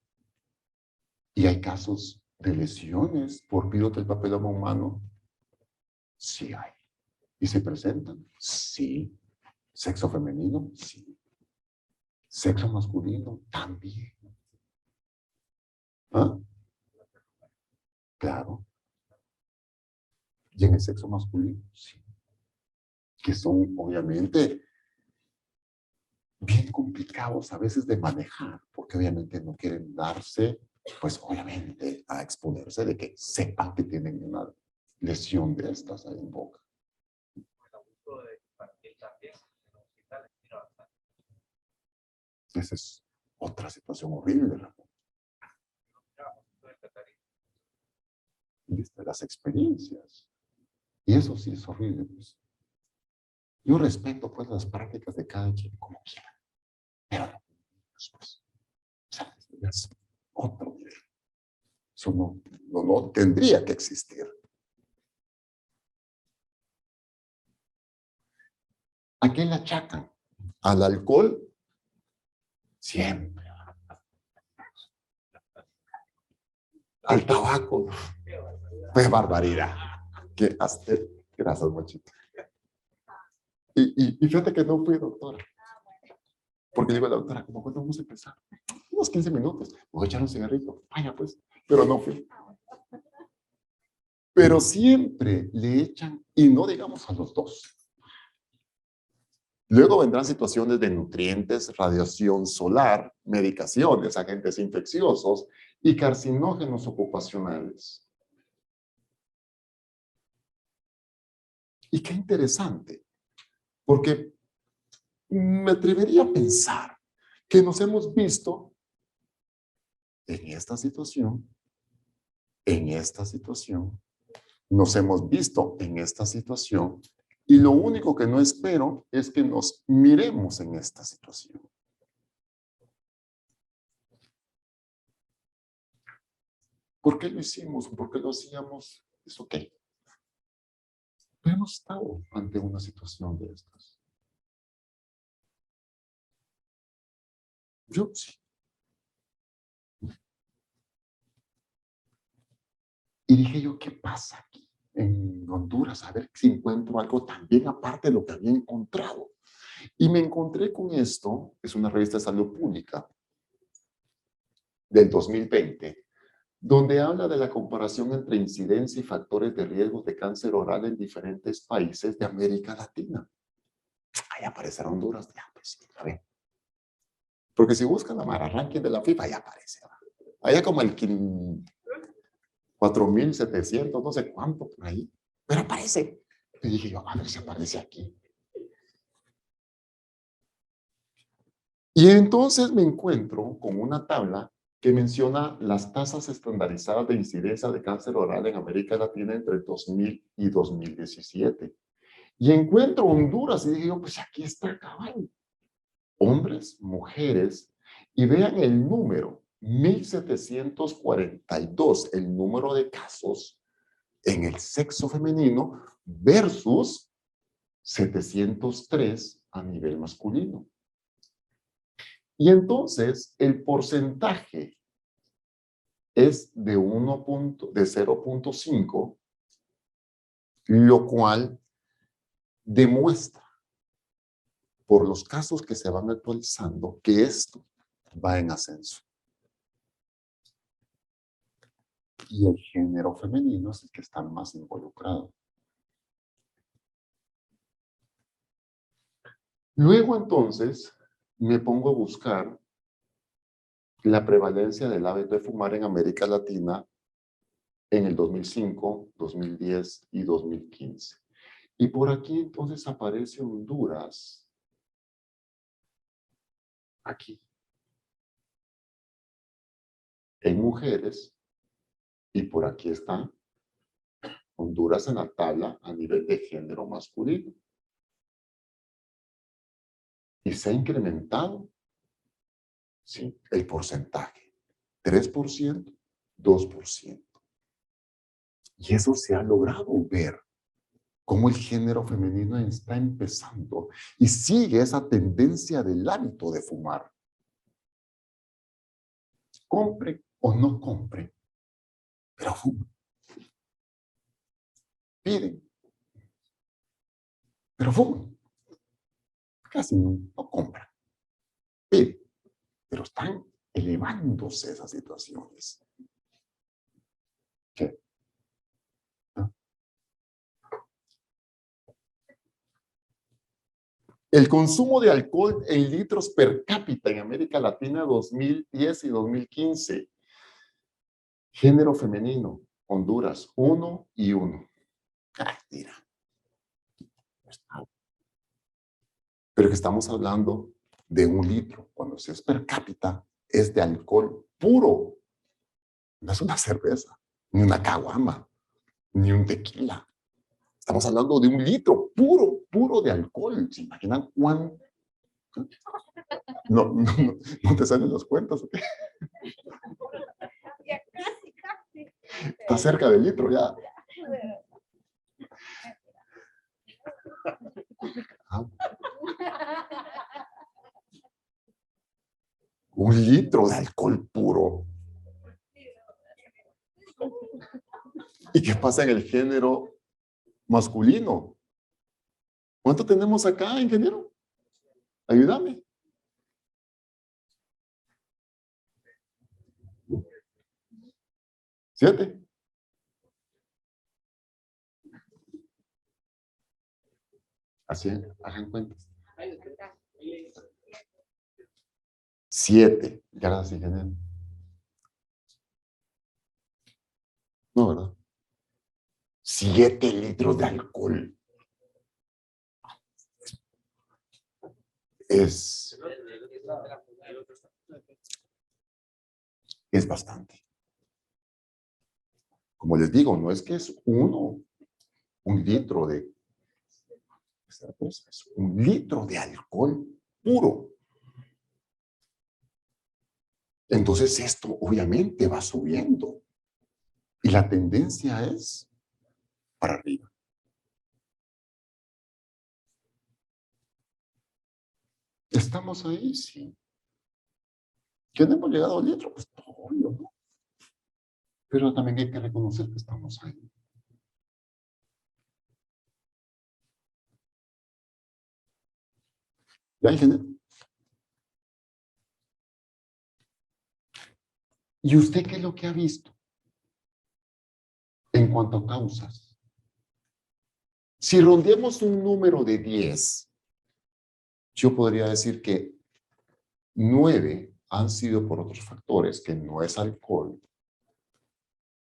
Y hay casos de lesiones por virus del papiloma humano, sí hay. ¿Y se presentan? Sí. ¿Sexo femenino? Sí. ¿Sexo masculino? También. ¿Ah? Claro. ¿Y en el sexo masculino? Sí. Que son, obviamente, bien complicados a veces de manejar, porque obviamente no quieren darse, pues obviamente, a exponerse de que sepan que tienen una lesión de estas ahí en boca. Esa es otra situación horrible, Ramón. Viste las experiencias. Y eso sí es horrible, pues. Yo respeto, pues, las prácticas de cada quien como quiera. Pero no, pues, o sea, es otro nivel. Eso no tendría que existir. ¿A qué le achacan? ¿Al alcohol? Siempre. Al tabaco. Pues barbaridad. Qué hacer. Gracias, Mochito. Y fíjate que no fui doctora. Porque digo a la doctora, ¿cómo cuándo vamos a empezar? Unos 15 minutos. Voy a echar un cigarrito. Vaya, pues. Pero no fui. Pero siempre le echan, y no digamos a los dos. Luego vendrán situaciones de nutrientes, radiación solar, medicaciones, agentes infecciosos y carcinógenos ocupacionales. Y qué interesante, porque me atrevería a pensar que nos hemos visto en esta situación, nos hemos visto en esta situación, y lo único que no espero es que nos miremos en esta situación. ¿Por qué lo hicimos? ¿Por qué lo hacíamos? Es ok. Pero hemos estado ante una situación de estas. Yo sí. Y dije yo, ¿qué pasa aquí en Honduras? A ver si encuentro algo también aparte de lo que había encontrado. Y me encontré con esto, es una revista de salud pública del 2020, donde habla de la comparación entre incidencia y factores de riesgo de cáncer oral en diferentes países de América Latina. Ahí aparece Honduras, ya, pues, a ver. Porque si buscan la Mara Ranking de la FIFA, ahí aparece. ¿Va? Allá como el 4.700, no sé cuánto por ahí, pero aparece. Y dije yo, a ver si aparece aquí. Y entonces me encuentro con una tabla que menciona las tasas estandarizadas de incidencia de cáncer oral en América Latina entre 2000 y 2017. Y encuentro Honduras y dije yo, pues aquí está cabal. Hombres, mujeres, y vean el número, 1.742, el número de casos en el sexo femenino versus 703 a nivel masculino. Y entonces el porcentaje es de 0.5, lo cual demuestra por los casos que se van actualizando que esto va en ascenso. Y el género femenino es el que está más involucrado. Luego entonces me pongo a buscar la prevalencia del hábito de fumar en América Latina en el 2005, 2010 y 2015. Y por aquí entonces aparece Honduras. Aquí. En mujeres. Y por aquí está Honduras en la tabla a nivel de género masculino. Y se ha incrementado, sí, el porcentaje. 3%, 2%. Y eso se ha logrado ver. Cómo el género femenino está empezando y sigue esa tendencia del hábito de fumar. Compre o no compre, pero fuma. Piden, pero fuman. Casi no compran. Piden, pero están elevándose esas situaciones. ¿Qué? ¿Ah? El consumo de alcohol en litros per cápita en América Latina 2010 y 2015. Género femenino, Honduras, 1 y 1. Ay, mira. Pero que estamos hablando de 1 litro. Cuando se es per cápita, es de alcohol puro. No es una cerveza, ni una caguama, ni un tequila. Estamos hablando de 1 litro puro, puro de alcohol. ¿Se imaginan cuánto? No te salen las cuentas. ¿Okay? Ya casi. Está cerca del litro ya. Ah. 1 litro de alcohol puro. ¿Y qué pasa en el género masculino? ¿Cuánto tenemos acá, ingeniero? Ayúdame. 7. Así, hagan cuentas. 7. Gracias, ingeniero. No, ¿verdad? 7 litros de alcohol. Es bastante. Como les digo, no es que es 1 litro de cerveza, es 1 litro de alcohol puro. Entonces esto obviamente va subiendo y la tendencia es para arriba. ¿Estamos ahí? Sí. ¿Que no hemos llegado al litro? Pues obvio, ¿no? Pero también hay que reconocer que estamos ahí. ¿Ya, ingeniero? ¿Y usted qué es lo que ha visto en cuanto a causas? Si rondeamos un número de 10, yo podría decir que 9 han sido por otros factores, que no es alcohol,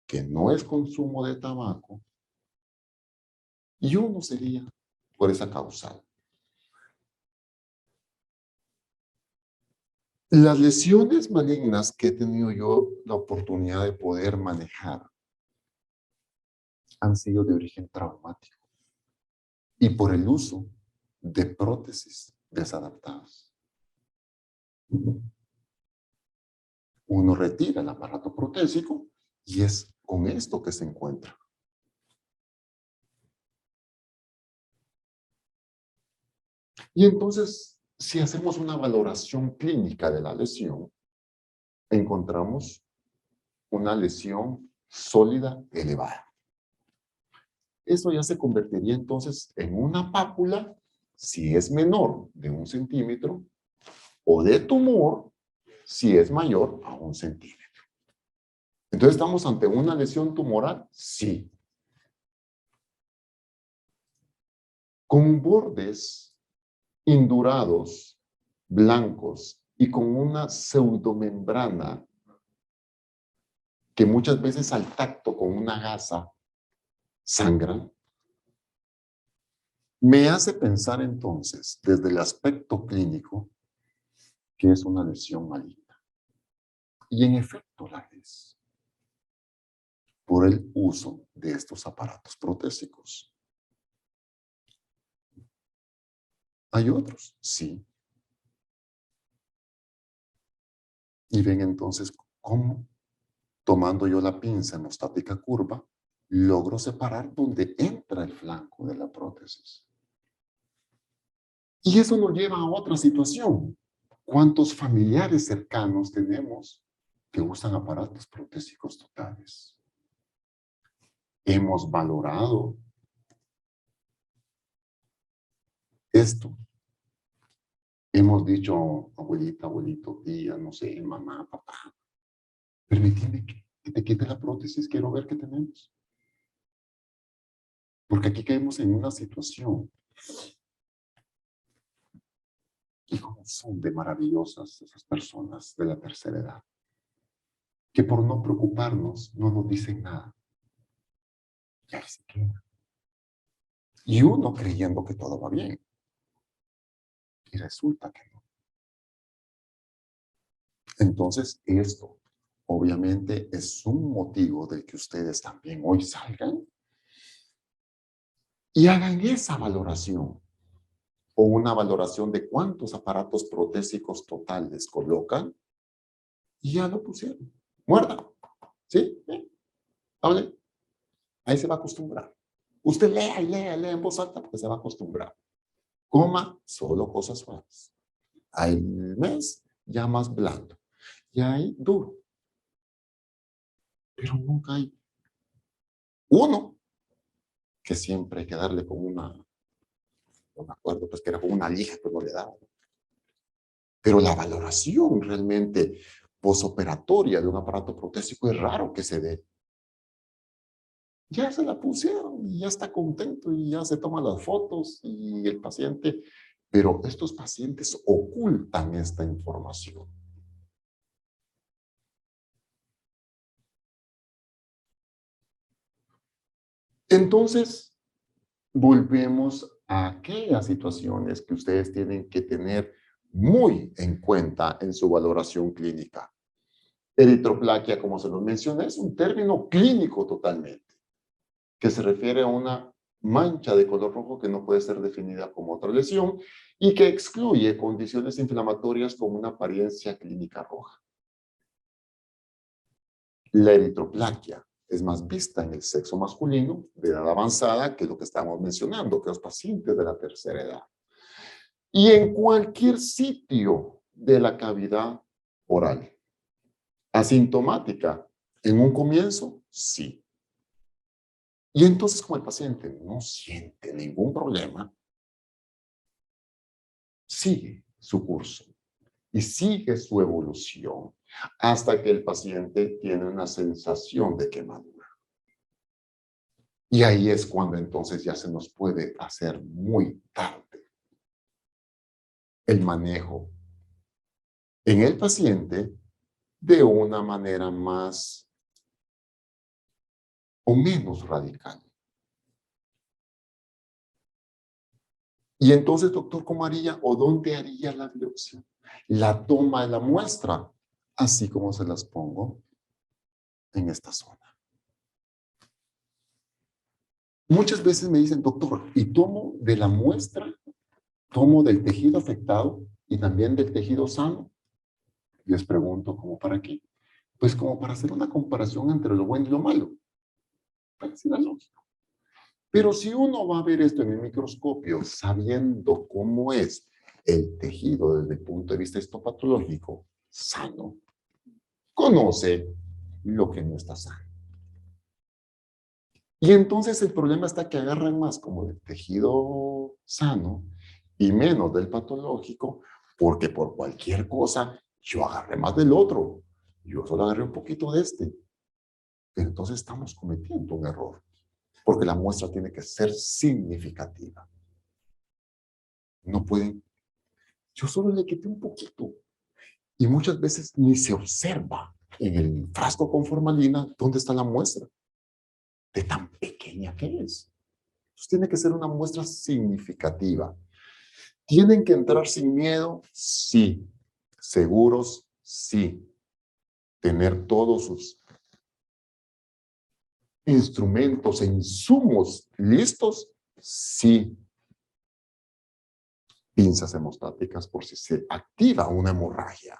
que no es consumo de tabaco, y uno sería por esa causal. Las lesiones malignas que he tenido yo la oportunidad de poder manejar han sido de origen traumático y por el uso de prótesis desadaptadas. Uno retira el aparato protésico y es con esto que se encuentra. Y entonces, si hacemos una valoración clínica de la lesión, encontramos una lesión sólida elevada. Eso ya se convertiría entonces en una pápula, si es menor de 1 centímetro, o de tumor, si es mayor a 1 centímetro. Entonces, ¿estamos ante una lesión tumoral? Sí. Con bordes indurados, blancos y con una pseudomembrana que muchas veces al tacto con una gasa sangran, me hace pensar entonces, desde el aspecto clínico, que es una lesión maligna. Y en efecto la es, por el uso de estos aparatos protésicos. ¿Hay otros? Sí. Y ven entonces cómo, tomando yo la pinza hemostática curva, logro separar donde entra el flanco de la prótesis. Y eso nos lleva a otra situación. ¿Cuántos familiares cercanos tenemos que usan aparatos protésicos totales? Hemos valorado esto. Hemos dicho, abuelita, abuelito, tía, no sé, mamá, papá, permíteme que te quite la prótesis, quiero ver qué tenemos. Porque aquí caemos en una situación. Y cómo son de maravillosas esas personas de la tercera edad, que por no preocuparnos no nos dicen nada. Y ahí se queda. Y uno creyendo que todo va bien. Y resulta que no. Entonces, esto obviamente es un motivo de que ustedes también hoy salgan y hagan esa valoración o una valoración de cuántos aparatos protésicos totales colocan y ya lo pusieron. Muerda. ¿Sí? Hable. Ahí se va a acostumbrar. Usted lea y lea, lea en voz alta porque se va a acostumbrar. Coma solo cosas suaves. Hay mes ya más blando. Y hay duro. Pero nunca hay uno que siempre hay que darle con una, no me acuerdo, pues que era con una lija, pues no le daba. Pero la valoración realmente posoperatoria de un aparato protésico es raro que se dé. Ya se la pusieron y ya está contento y ya se toman las fotos y el paciente, pero estos pacientes ocultan esta información. Entonces, volvemos a aquellas situaciones que ustedes tienen que tener muy en cuenta en su valoración clínica. Eritroplaquia, como se los mencioné, es un término clínico totalmente, que se refiere a una mancha de color rojo que no puede ser definida como otra lesión y que excluye condiciones inflamatorias con una apariencia clínica roja. La eritroplaquia es más vista en el sexo masculino de edad avanzada que lo que estamos mencionando, que los pacientes de la tercera edad. Y en cualquier sitio de la cavidad oral. Asintomática, En un comienzo, sí. Y entonces, como el paciente no siente ningún problema, sigue su curso y sigue su evolución hasta que el paciente tiene una sensación de quemadura. Y ahí es cuando entonces ya se nos puede hacer muy tarde el manejo en el paciente de una manera más o menos radical. Y entonces, doctor, ¿cómo haría o dónde haría la biopsia? La toma de la muestra, así como se las pongo en esta zona. Muchas veces me dicen, doctor, y tomo de la muestra, tomo del tejido afectado y también del tejido sano. Les pregunto, ¿cómo para qué? Pues como para hacer una comparación entre lo bueno y lo malo. Parece lógico. Pero si uno va a ver esto en el microscopio, sabiendo cómo es el tejido desde el punto de vista histopatológico sano, conoce lo que no está sano. Y entonces el problema está que agarran más como del tejido sano y menos del patológico, porque por cualquier cosa yo agarré más del otro. Yo solo agarré un poquito de este. Pero entonces estamos cometiendo un error, porque la muestra tiene que ser significativa. No pueden, yo solo le quité un poquito. Y muchas veces ni se observa en el frasco con formalina dónde está la muestra, de tan pequeña que es. Entonces tiene que ser una muestra significativa. ¿Tienen que entrar sin miedo? Sí. ¿Seguros? Sí. ¿Tener todos sus instrumentos e insumos listos? Sí. Pinzas hemostáticas por si se activa una hemorragia.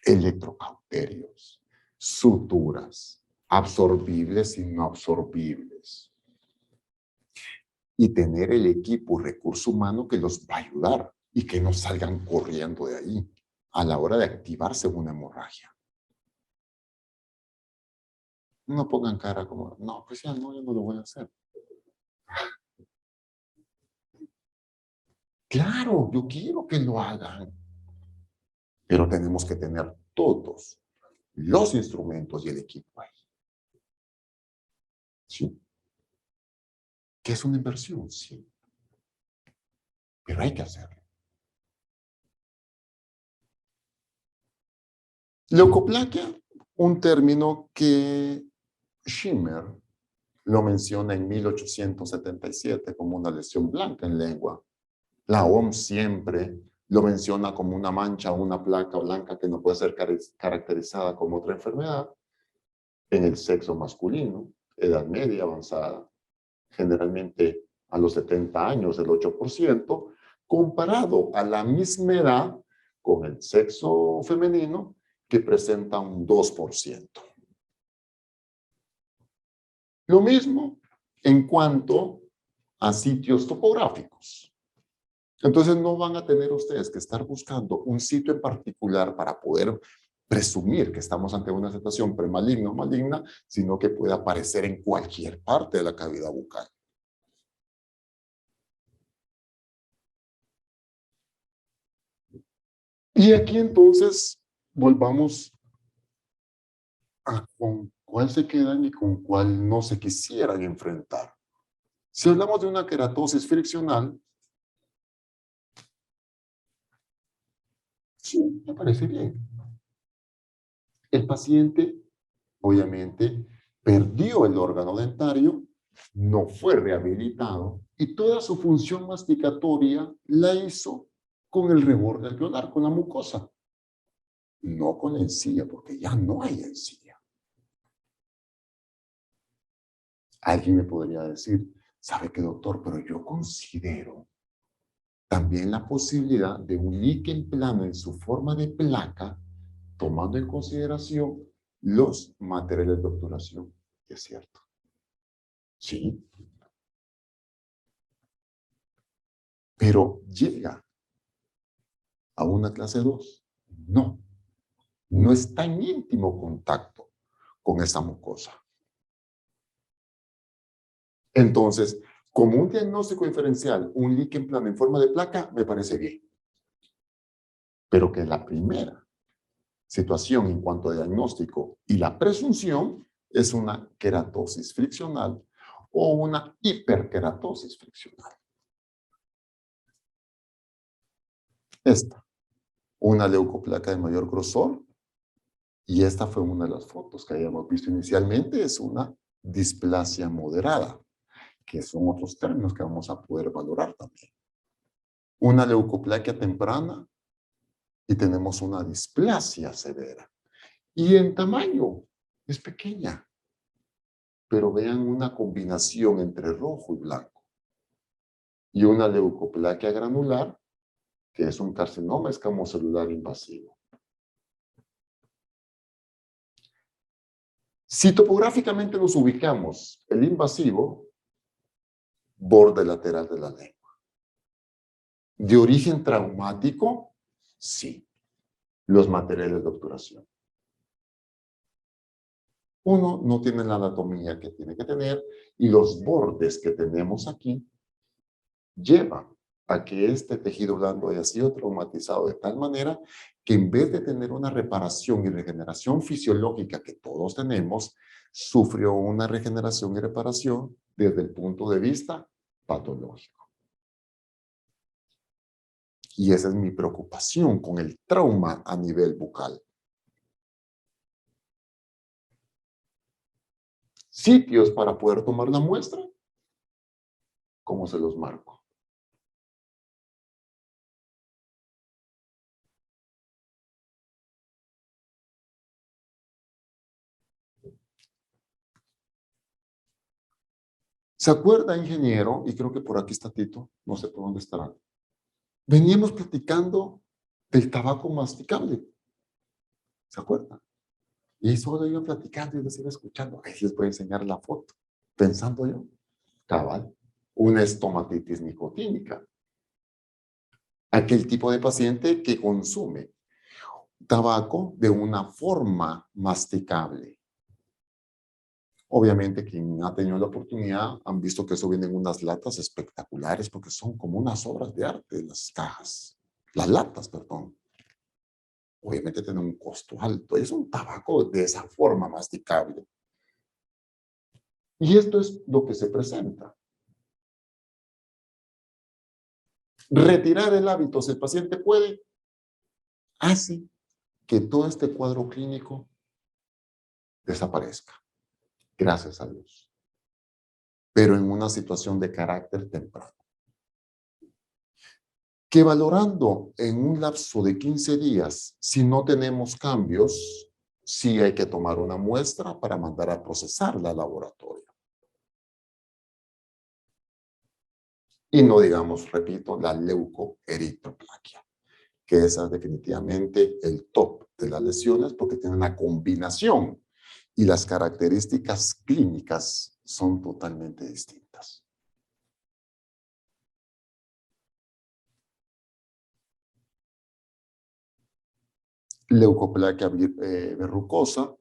Electrocauterios, suturas, absorbibles y no absorbibles. Y tener el equipo y recurso humano que los va a ayudar y que no salgan corriendo de ahí a la hora de activarse una hemorragia. No pongan cara como, no, pues ya no, yo no lo voy a hacer. Claro, yo quiero que lo hagan, pero tenemos que tener todos los instrumentos y el equipo ahí. ¿Sí? ¿Que es una inversión? Sí. Pero hay que hacerlo. Leucoplaquia, un término que Schimmer lo menciona en 1877 como una lesión blanca en lengua. La OMS siempre lo menciona como una mancha o una placa blanca que no puede ser caracterizada como otra enfermedad en el sexo masculino, edad media avanzada, generalmente a los 70 años, el 8%, comparado a la misma edad con el sexo femenino, que presenta un 2%. Lo mismo en cuanto a sitios topográficos. Entonces no van a tener ustedes que estar buscando un sitio en particular para poder presumir que estamos ante una situación premaligna o maligna, sino que puede aparecer en cualquier parte de la cavidad bucal. Y aquí entonces volvamos a con cuál se quedan y con cuál no se quisieran enfrentar. Si hablamos de una queratosis friccional, sí, me parece bien. El paciente, obviamente, perdió el órgano dentario, no fue rehabilitado y toda su función masticatoria la hizo con el reborde alveolar, con la mucosa. No con la encía, porque ya no hay encía. Alguien me podría decir, ¿sabe qué, doctor? Pero yo considero también la posibilidad de un níquel plano en su forma de placa, tomando en consideración los materiales de obturación. Es cierto. Sí. Pero llega a una clase 2. No. No está en íntimo contacto con esta mucosa. Entonces, como un diagnóstico diferencial, un líquen plano en forma de placa, me parece bien. Pero que la primera situación en cuanto a diagnóstico y la presunción es una queratosis friccional o una hiperqueratosis friccional. Esta, una leucoplaca de mayor grosor, y esta fue una de las fotos que habíamos visto inicialmente, es una displasia moderada, que son otros términos que vamos a poder valorar también. Una leucoplaquia temprana y tenemos una displasia severa. Y en tamaño es pequeña, pero vean una combinación entre rojo y blanco. Y una leucoplaquia granular, que es un carcinoma escamocelular invasivo. Si topográficamente nos ubicamos, el invasivo, borde lateral de la lengua. ¿De origen traumático? Sí. Los materiales de obturación. Uno no tiene la anatomía que tiene que tener y los bordes que tenemos aquí llevan a que este tejido blando haya sido traumatizado de tal manera que en vez de tener una reparación y regeneración fisiológica que todos tenemos, sufrió una regeneración y reparación desde el punto de vista patológico. Y esa es mi preocupación con el trauma a nivel bucal. Sitios para poder tomar la muestra, ¿cómo se los marco? ¿Se acuerda, ingeniero? Y creo que por aquí está Tito, no sé por dónde estará. Veníamos platicando del tabaco masticable. ¿Se acuerda? Y solo iba platicando y les iba escuchando. Ahí les voy a enseñar la foto. Pensando yo, cabal, una estomatitis nicotínica. Aquel tipo de paciente que consume tabaco de una forma masticable. Obviamente, quien ha tenido la oportunidad han visto que eso viene en unas latas espectaculares porque son como unas obras de arte, las cajas, las latas, perdón. Obviamente tienen un costo alto. Es un tabaco de esa forma masticable. Y esto es lo que se presenta. Retirar el hábito, si el paciente puede, hace que todo este cuadro clínico desaparezca. Gracias a Dios. Pero en una situación de carácter temprano. Que valorando en un lapso de 15 días, si no tenemos cambios, sí hay que tomar una muestra para mandar a procesarla al laboratorio. Y no digamos, repito, la leucoeritroplaquia, que esa es definitivamente el top de las lesiones porque tiene una combinación y las características clínicas son totalmente distintas. Leucoplaquia verrucosa,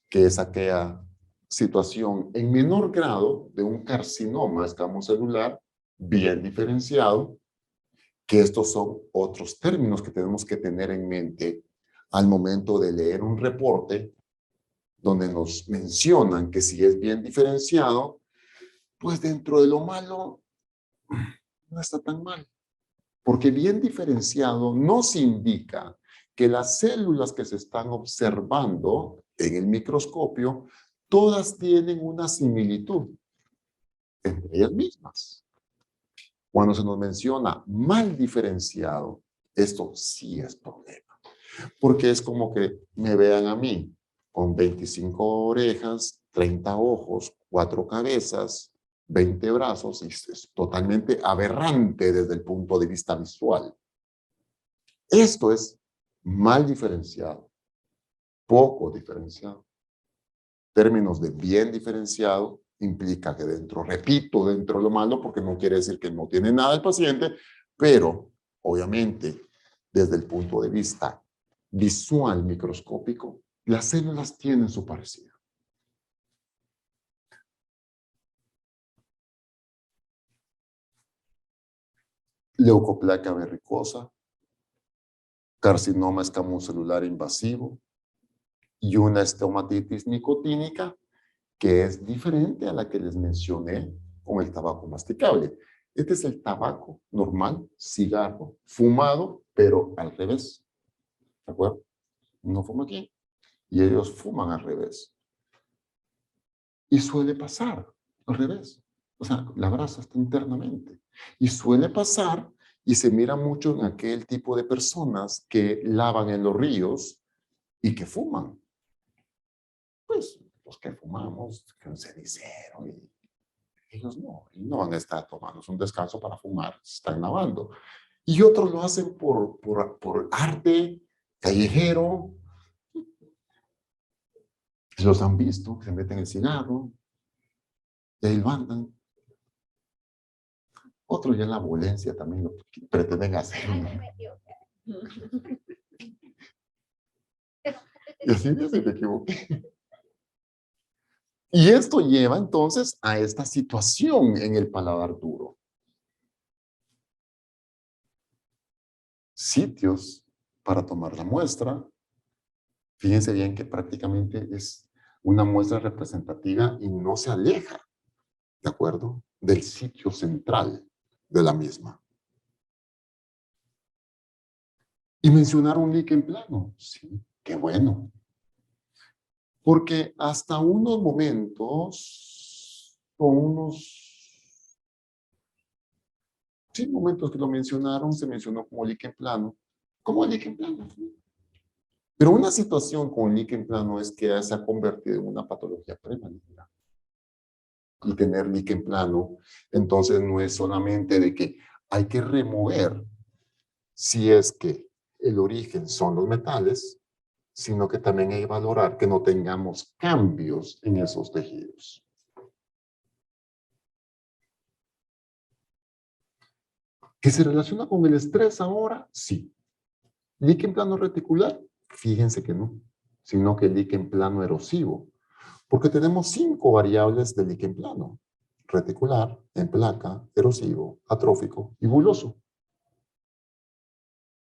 que es aquella situación en menor grado de un carcinoma escamocelular bien diferenciado, que estos son otros términos que tenemos que tener en mente al momento de leer un reporte donde nos mencionan que si es bien diferenciado, pues dentro de lo malo no está tan mal. Porque bien diferenciado nos indica que las células que se están observando en el microscopio, todas tienen una similitud entre ellas mismas. Cuando se nos menciona mal diferenciado, esto sí es problema. Porque es como que me vean a mí con 25 orejas, 30 ojos, 4 cabezas, 20 brazos, y es totalmente aberrante desde el punto de vista visual. Esto es mal diferenciado, poco diferenciado. Términos de bien diferenciado implica que dentro, repito, dentro de lo malo, porque no quiere decir que no tiene nada el paciente, pero obviamente desde el punto de vista visual microscópico, las células tienen su parecido. leucoplaca verrucosa, carcinoma escamocelular invasivo y una estomatitis nicotínica que es diferente a la que les mencioné con el tabaco masticable. Este es el tabaco normal, cigarro, fumado, pero al revés. ¿De acuerdo? Uno fuma aquí y ellos fuman al revés. Y suele pasar al revés. O sea, la brasa está internamente. Y suele pasar y se mira mucho en aquel tipo de personas que lavan en los ríos y que fuman. Pues los que fumamos, que un cenicero, y ellos no van a estar tomando un descanso para fumar, se están lavando. Y otros lo hacen por arte callejero. Los han visto, que se meten el cigarro, y ahí lo andan. Otros ya en la violencia también lo pretenden hacer. Y así dice, me equivoqué. Y esto lleva entonces a esta situación en el paladar duro. Sitios para tomar la muestra. Fíjense bien que prácticamente es una muestra representativa y no se aleja, ¿de acuerdo?, del sitio central de la misma. Y mencionar un líquen plano. Sí, qué bueno. Porque hasta unos momentos, o momentos que lo mencionaron, se mencionó como líquen plano. ¿Cómo líquen plano? Pero una situación con líquen plano es que se ha convertido en una patología premaligna. Y tener líquen plano, entonces no es solamente de que hay que remover si es que el origen son los metales, sino que también hay que valorar que no tengamos cambios en esos tejidos. ¿Que se relaciona con el estrés ahora? Sí. ¿Líquen plano reticular? Fíjense que no, sino que líquen plano erosivo. Porque tenemos 5 variables de líquen plano: reticular, en placa, erosivo, atrófico y buloso.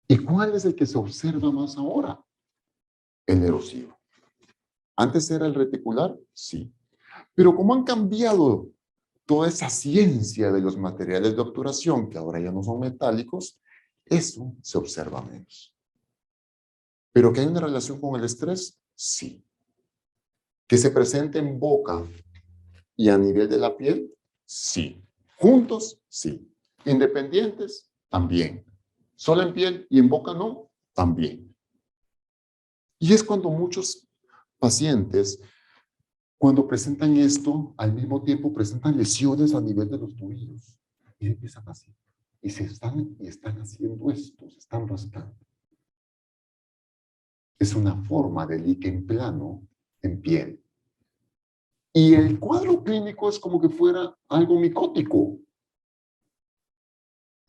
¿Y cuál es el que se observa más ahora? El erosivo. ¿Antes era el reticular? Sí. Pero como han cambiado toda esa ciencia de los materiales de obturación, que ahora ya no son metálicos, eso se observa menos. ¿Pero que hay una relación con el estrés? Sí. ¿Que se presente en boca y a nivel de la piel? Sí. ¿Juntos? Sí. ¿Independientes? También. ¿Solo en piel y en boca no? También. Y es cuando muchos pacientes, cuando presentan esto, al mismo tiempo presentan lesiones a nivel de los tobillos. Y empiezan así. Y están haciendo esto, se están rascando. Es una forma de líquen plano en piel. Y el cuadro clínico es como que fuera algo micótico.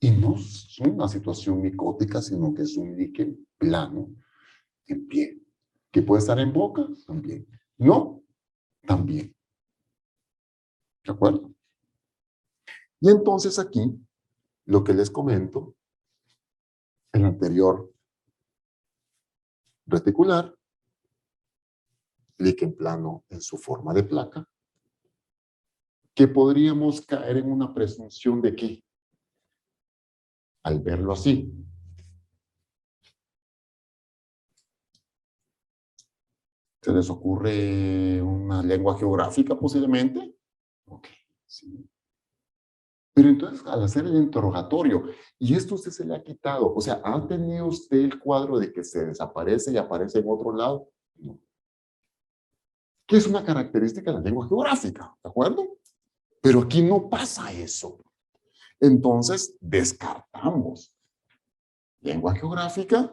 Y no es una situación micótica, sino que es un líquen plano en piel. ¿Que puede estar en boca? También. No, también. ¿De acuerdo? Y entonces aquí, lo que les comento, el anterior reticular, líquen plano en su forma de placa, que podríamos caer en una presunción de que, al verlo así, ¿se les ocurre una lengua geográfica posiblemente? Ok, sí. Pero entonces, al hacer el interrogatorio, y esto usted se le ha quitado, o sea, ¿ha tenido usted el cuadro de que se desaparece y aparece en otro lado? No. Que es una característica de la lengua geográfica, ¿de acuerdo? Pero aquí no pasa eso. Entonces, descartamos lengua geográfica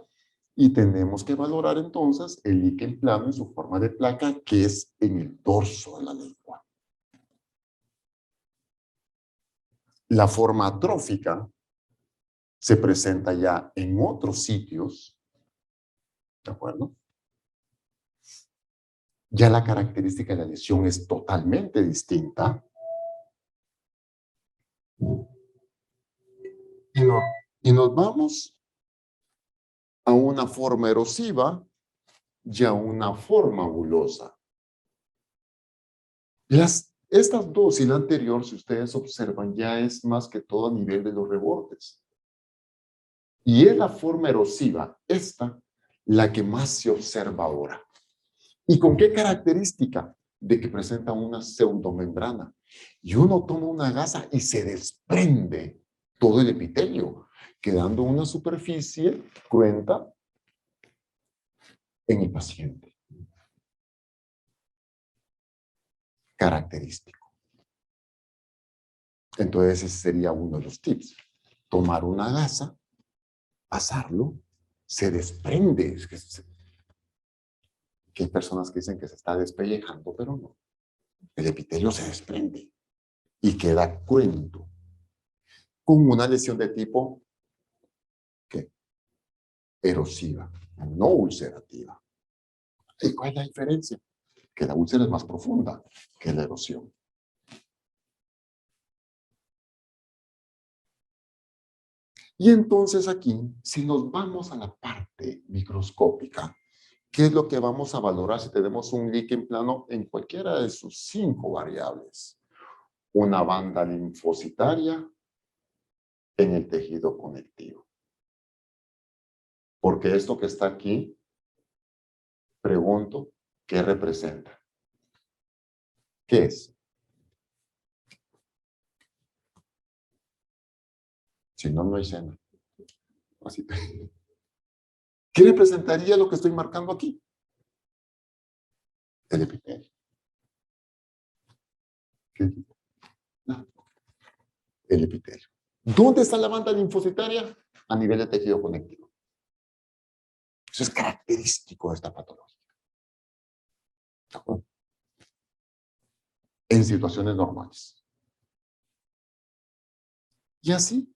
y tenemos que valorar entonces el líquen plano en su forma de placa, que es en el dorso de la lengua. La forma atrófica se presenta ya en otros sitios, ¿de acuerdo? Ya la característica de la lesión es totalmente distinta. Y Y nos vamos a una forma erosiva y a una forma bulosa. Estas dos y la anterior, si ustedes observan, ya es más que todo a nivel de los rebordes. Y es la forma erosiva, esta, la que más se observa ahora. ¿Y con qué característica? De que presenta una pseudomembrana. Y uno toma una gasa y se desprende todo el epitelio, quedando una superficie cruenta en el paciente. Característico. Entonces ese sería uno de los tips. Tomar una gasa, pasarlo, se desprende. Es que hay personas que dicen que se está despellejando, pero no. El epitelio se desprende y queda cruento, con una lesión de tipo ¿qué? Erosiva, no ulcerativa. ¿Y cuál es la diferencia? Que la úlcera es más profunda que la erosión. Y entonces aquí, si nos vamos a la parte microscópica, ¿qué es lo que vamos a valorar si tenemos un líquen plano en cualquiera de sus 5 variables? Una banda linfocitaria en el tejido conectivo. Porque esto que está aquí, pregunto, ¿qué representa? ¿Qué es? Si no, no hay cena. Así. ¿Qué representaría lo que estoy marcando aquí? El epitelio. ¿Qué? No. El epitelio. ¿Dónde está la banda linfocitaria? A nivel de tejido conectivo. Eso es característico de esta patología. En situaciones normales. Y así,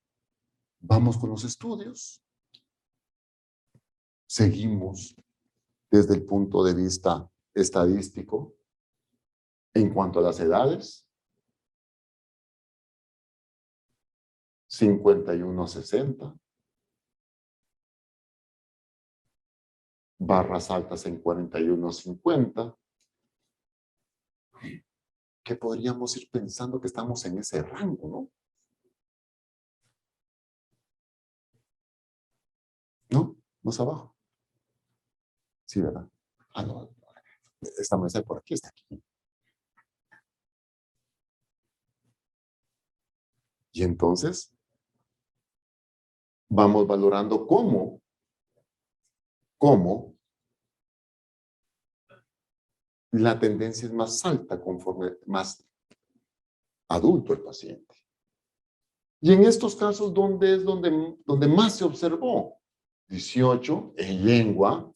vamos con los estudios. Seguimos desde el punto de vista estadístico en cuanto a las edades. 51 a 60. Barras altas en 41 a 50. Que podríamos ir pensando que estamos en ese rango, ¿no? ¿No? Más abajo. Sí, ¿verdad? Ah, no. Esta mesa por aquí, está aquí. Y entonces, vamos valorando cómo la tendencia es más alta conforme más adulto el paciente. Y en estos casos, ¿dónde es donde más se observó? 18 en lengua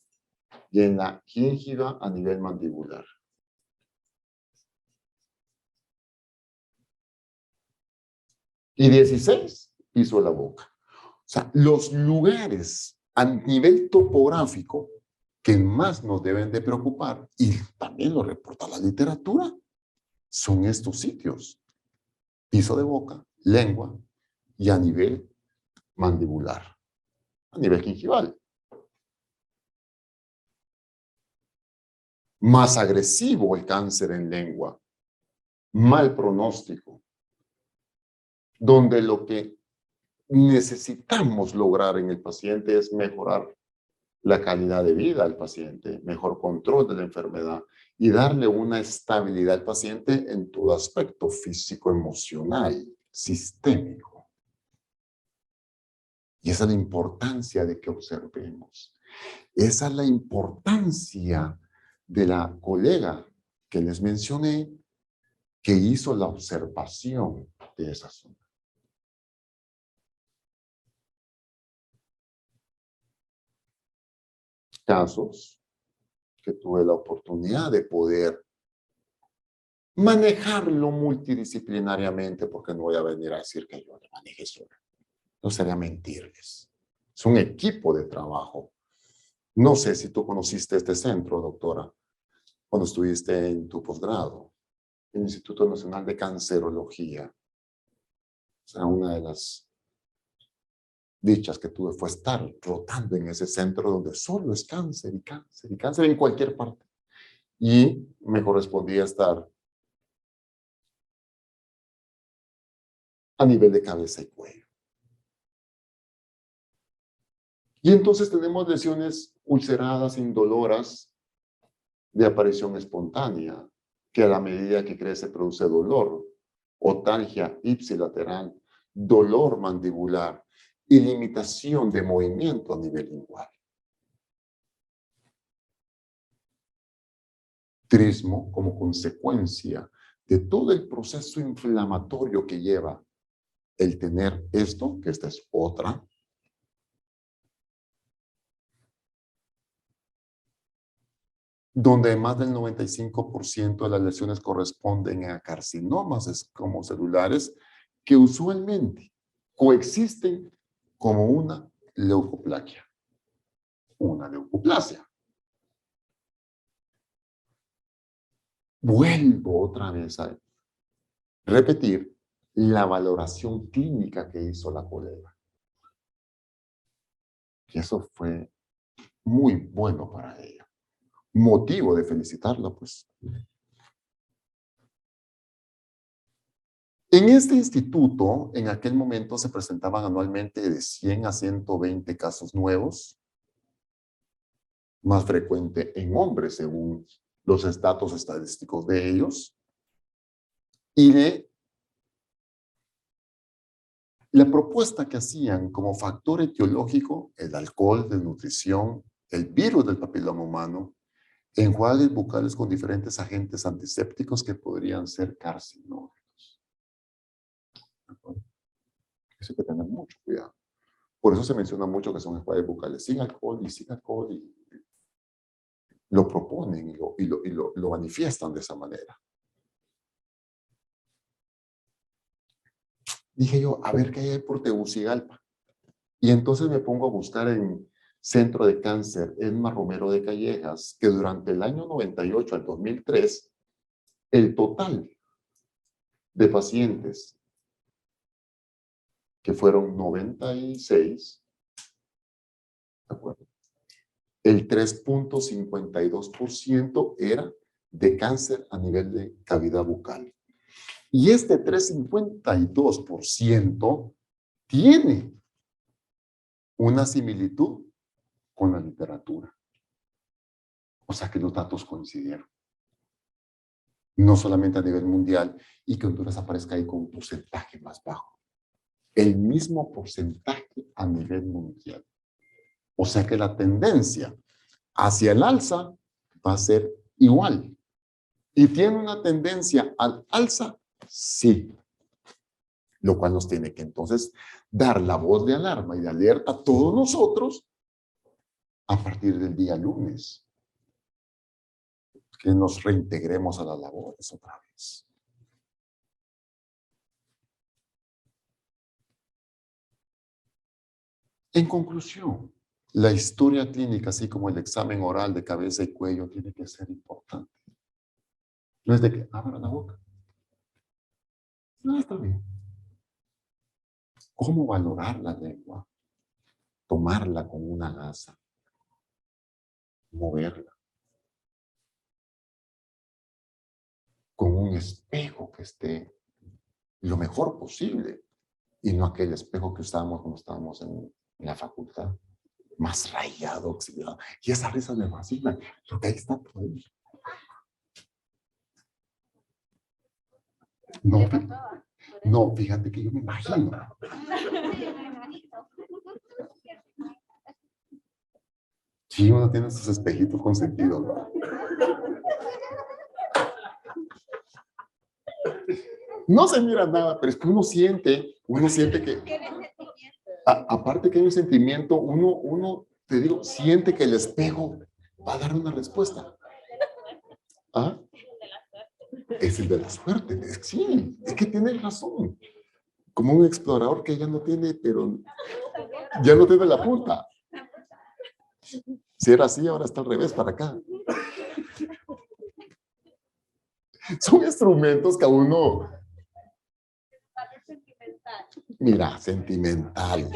y en la gingiva a nivel mandibular. Y 16 piso de la boca. O sea, los lugares a nivel topográfico que más nos deben de preocupar, y también lo reporta la literatura, son estos sitios. Piso de boca, lengua y a nivel mandibular, a nivel gingival. Más agresivo el cáncer en lengua, mal pronóstico, donde lo que necesitamos lograr en el paciente es mejorar la calidad de vida al paciente, mejor control de la enfermedad y darle una estabilidad al paciente en todo aspecto físico, emocional, sistémico. Y esa es la importancia de que observemos. Esa es la importancia de la colega que les mencioné, que hizo la observación de esa zona. Casos que tuve la oportunidad de poder manejarlo multidisciplinariamente, porque no voy a venir a decir que yo lo maneje solo. No sería mentirles. Es un equipo de trabajo. No sé si tú conociste este centro, doctora, cuando estuviste en tu posgrado, el Instituto Nacional de Cancerología. O sea, una de las dichas que tuve fue estar rotando en ese centro donde solo es cáncer y cáncer y cáncer en cualquier parte. Y me correspondía estar a nivel de cabeza y cuello. Y entonces tenemos lesiones ulceradas, indoloras, de aparición espontánea, que a la medida que crece produce dolor, otalgia ipsilateral, dolor mandibular y limitación de movimiento a nivel lingual. Trismo como consecuencia de todo el proceso inflamatorio que lleva el tener esto, que esta es otra, donde más del 95% de las lesiones corresponden a carcinomas escamocelulares que usualmente coexisten como una leucoplaquia, una leucoplasia. Vuelvo otra vez a repetir la valoración clínica que hizo la colega. Y eso fue muy bueno para ella. Motivo de felicitarla, pues. En este instituto, en aquel momento se presentaban anualmente de 100 a 120 casos nuevos, más frecuente en hombres, según los datos estadísticos de ellos, y de la propuesta que hacían como factor etiológico el alcohol, desnutrición, el virus del papiloma humano, enjuagues bucales con diferentes agentes antisépticos que podrían ser carcinógenos. Eso hay que tener mucho cuidado. Por eso se menciona mucho que son enjuagues bucales sin alcohol y lo proponen y lo manifiestan de esa manera. Dije yo, a ver qué hay por Tegucigalpa. Y entonces me pongo a buscar en Centro de Cáncer Edma Romero de Callejas, que durante el año 98 al 2003, el total de pacientes, que fueron 96, ¿de acuerdo? El 3.52% era de cáncer a nivel de cavidad bucal. Y este 3.52% tiene una similitud con la literatura. O sea que los datos coincidieron. No solamente a nivel mundial y que Honduras aparezca ahí con un porcentaje más bajo. El mismo porcentaje a nivel mundial. O sea que la tendencia hacia el alza va a ser igual. ¿Y tiene una tendencia al alza? Sí. Lo cual nos tiene que entonces dar la voz de alarma y de alerta a todos nosotros a partir del día lunes. Que nos reintegremos a las labores otra vez. En conclusión, la historia clínica, así como el examen oral de cabeza y cuello, tiene que ser importante. No es de que abra la boca. No, está bien. ¿Cómo valorar la lengua? Tomarla con una gasa. Moverla. Con un espejo que esté lo mejor posible. Y no aquel espejo que usábamos cuando estábamos en la facultad. Más rayado, oxidado. Y esa risa me fascina. Porque ahí está todo. No, fíjate que yo me imagino. Sí, uno tiene sus espejitos consentidos, ¿no? No se mira nada, pero es que uno siente que, aparte que hay un sentimiento, uno, te digo, siente que el espejo va a dar una respuesta. ¿Ah? Es el de la suerte. Sí, es que tiene razón. Como un explorador que ya no tiene, pero ya no tiene la punta. Si era así, ahora está al revés, para acá. Son instrumentos que a uno... Mira, sentimental.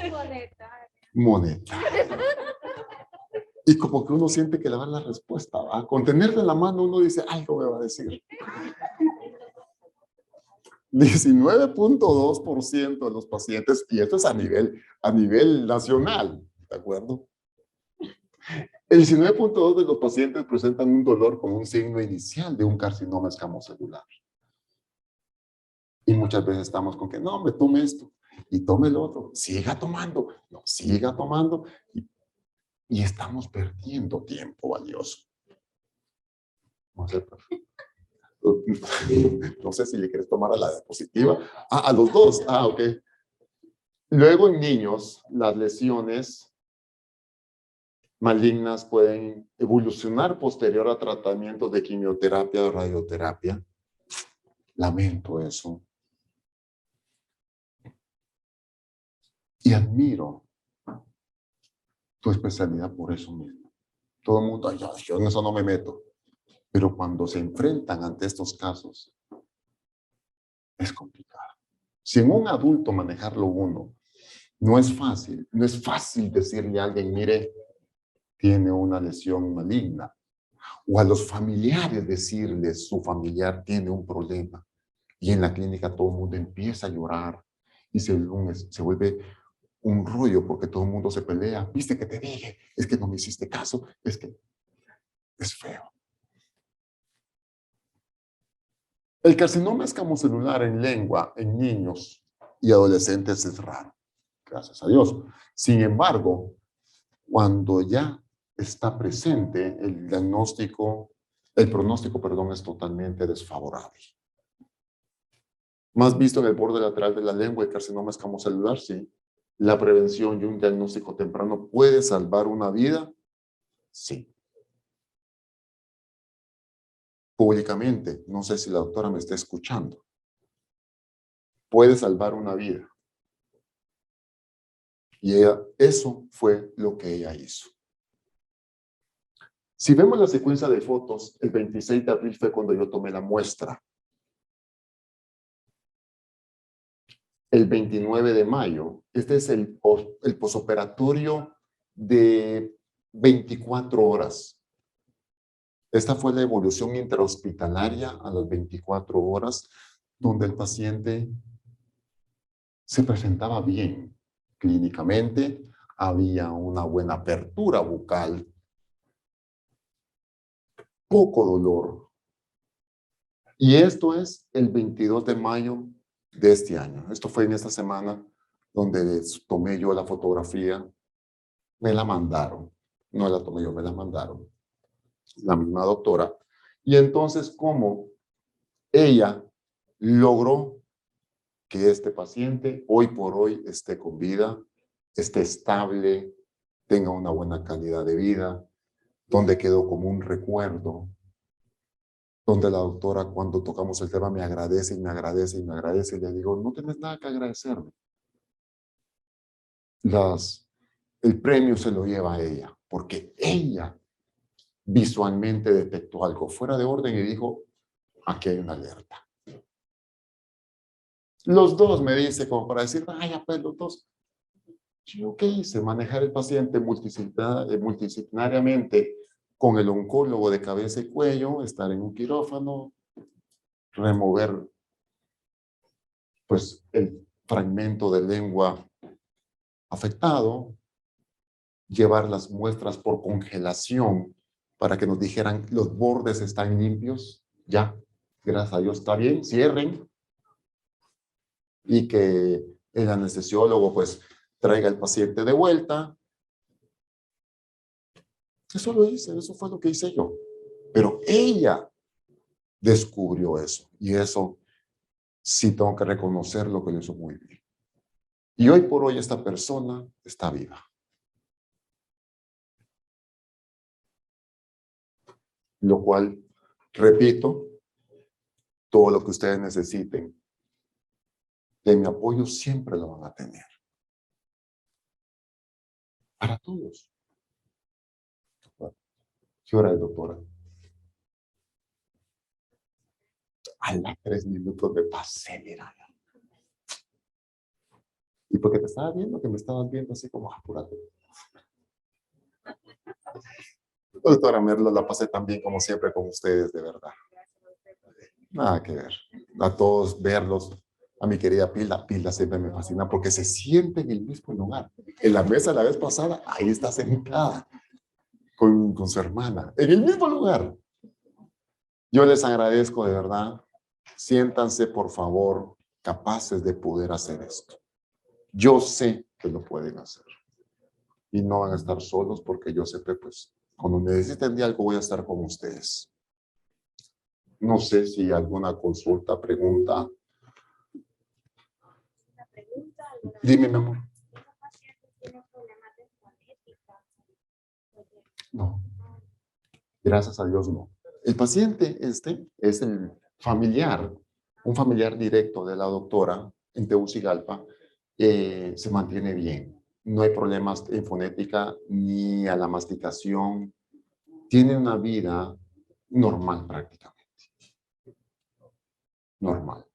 moneta. Y como que uno siente que le va a dar la respuesta, ¿va? Con tenerle en la mano uno dice, algo me va a decir. 19.2% de los pacientes, y esto es a nivel nacional, ¿de acuerdo? El 19.2% de los pacientes presentan un dolor con un signo inicial de un carcinoma escamocelular. Y muchas veces estamos con que, no, me tome esto y tome lo otro. Siga tomando, no, siga tomando. Y estamos perdiendo tiempo valioso. No sé, no sé si le quieres tomar a la diapositiva. A los dos. Ok. Luego en niños, las lesiones malignas pueden evolucionar posterior a tratamientos de quimioterapia o radioterapia. Lamento eso. Y admiro tu especialidad por eso mismo. Todo el mundo, yo en eso no me meto. Pero cuando se enfrentan ante estos casos, es complicado. Si en un adulto manejarlo uno, no es fácil. No es fácil decirle a alguien, mire, tiene una lesión maligna. O a los familiares decirles, su familiar tiene un problema. Y en la clínica todo el mundo empieza a llorar. Y se vuelve un rollo porque todo el mundo se pelea. ¿Viste que te dije? Es que no me hiciste caso. Es que es feo. El carcinoma escamocelular en lengua en niños y adolescentes es raro, gracias a Dios. Sin embargo, cuando ya está presente, el pronóstico, es totalmente desfavorable. Más visto en el borde lateral de la lengua, el carcinoma escamocelular, sí. La prevención y un diagnóstico temprano puede salvar una vida, sí. Públicamente, no sé si la doctora me está escuchando, puede salvar una vida. Y eso fue lo que ella hizo. Si vemos la secuencia de fotos, el 26 de abril fue cuando yo tomé la muestra. El 29 de mayo, este es el posoperatorio de 24 horas. Esta fue la evolución intrahospitalaria a las 24 horas, donde el paciente se presentaba bien clínicamente, había una buena apertura bucal, poco dolor. Y esto es el 22 de mayo de este año. Esto fue en esta semana donde tomé yo la fotografía. Me la mandaron. No la tomé yo, me la mandaron. La misma doctora. Y entonces, ¿cómo ella logró que este paciente hoy por hoy esté con vida, esté estable, tenga una buena calidad de vida, donde quedó como un recuerdo, donde la doctora cuando tocamos el tema me agradece y me agradece y me agradece y le digo, no tienes nada que agradecerme. El premio se lo lleva a ella, porque ella visualmente detectó algo fuera de orden y dijo, aquí hay una alerta. Los dos me dice como para decir, vaya pues los dos. Yo qué hice, manejar el paciente multidisciplinariamente con el oncólogo de cabeza y cuello, estar en un quirófano, remover pues el fragmento de lengua afectado, llevar las muestras por congelación para que nos dijeran los bordes están limpios, ya, gracias a Dios está bien, cierren, y que el anestesiólogo pues traiga al paciente de vuelta. Eso lo hice, eso fue lo que hice yo. Pero ella descubrió eso, y eso sí tengo que reconocer lo que lo hizo muy bien. Y hoy por hoy esta persona está viva. Lo cual, repito, todo lo que ustedes necesiten de mi apoyo siempre lo van a tener. Para todos. ¿Qué hora es, doctora? A las 3 minutos me pasé, mira. Y porque te estaba viendo, que me estabas viendo así como, apúrate. Doctora Merlo, la pasé tan bien como siempre con ustedes, de verdad. Nada que ver. A todos verlos, a mi querida Pilda siempre me fascina porque se siente en el mismo lugar. En la mesa la vez pasada, ahí está sentada con su hermana, en el mismo lugar. Yo les agradezco de verdad. Siéntanse, por favor, capaces de poder hacer esto. Yo sé que lo pueden hacer. Y no van a estar solos porque yo sé que, pues, cuando necesiten de algo voy a estar con ustedes. No sé si alguna consulta, pregunta. Dime, mi amor. No. Gracias a Dios, no. El paciente este es el familiar, un familiar directo de la doctora en Tegucigalpa, se mantiene bien. No hay problemas en fonética ni a la masticación. Tiene una vida normal prácticamente. Normal.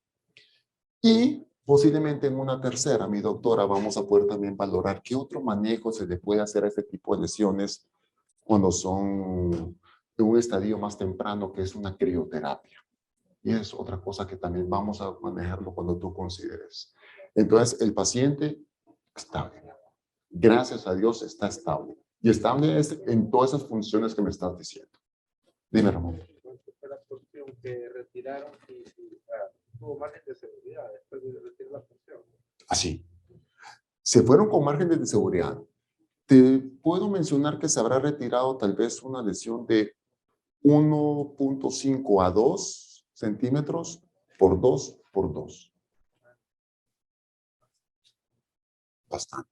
Y posiblemente en una tercera, mi doctora, vamos a poder también valorar qué otro manejo se le puede hacer a este tipo de lesiones cuando son en un estadio más temprano, que es una crioterapia. Y es otra cosa que también vamos a manejarlo cuando tú consideres. Entonces, el paciente está bien. Gracias a Dios está estable. Y estable es en todas esas funciones que me estás diciendo. Dime, Ramón. Fue la función que retiraron y tuvo margen de seguridad después de retirar la función. Así. Se fueron con márgenes de seguridad. Te puedo mencionar que se habrá retirado tal vez una lesión de 1.5 a 2 centímetros por 2 por 2. Bastante.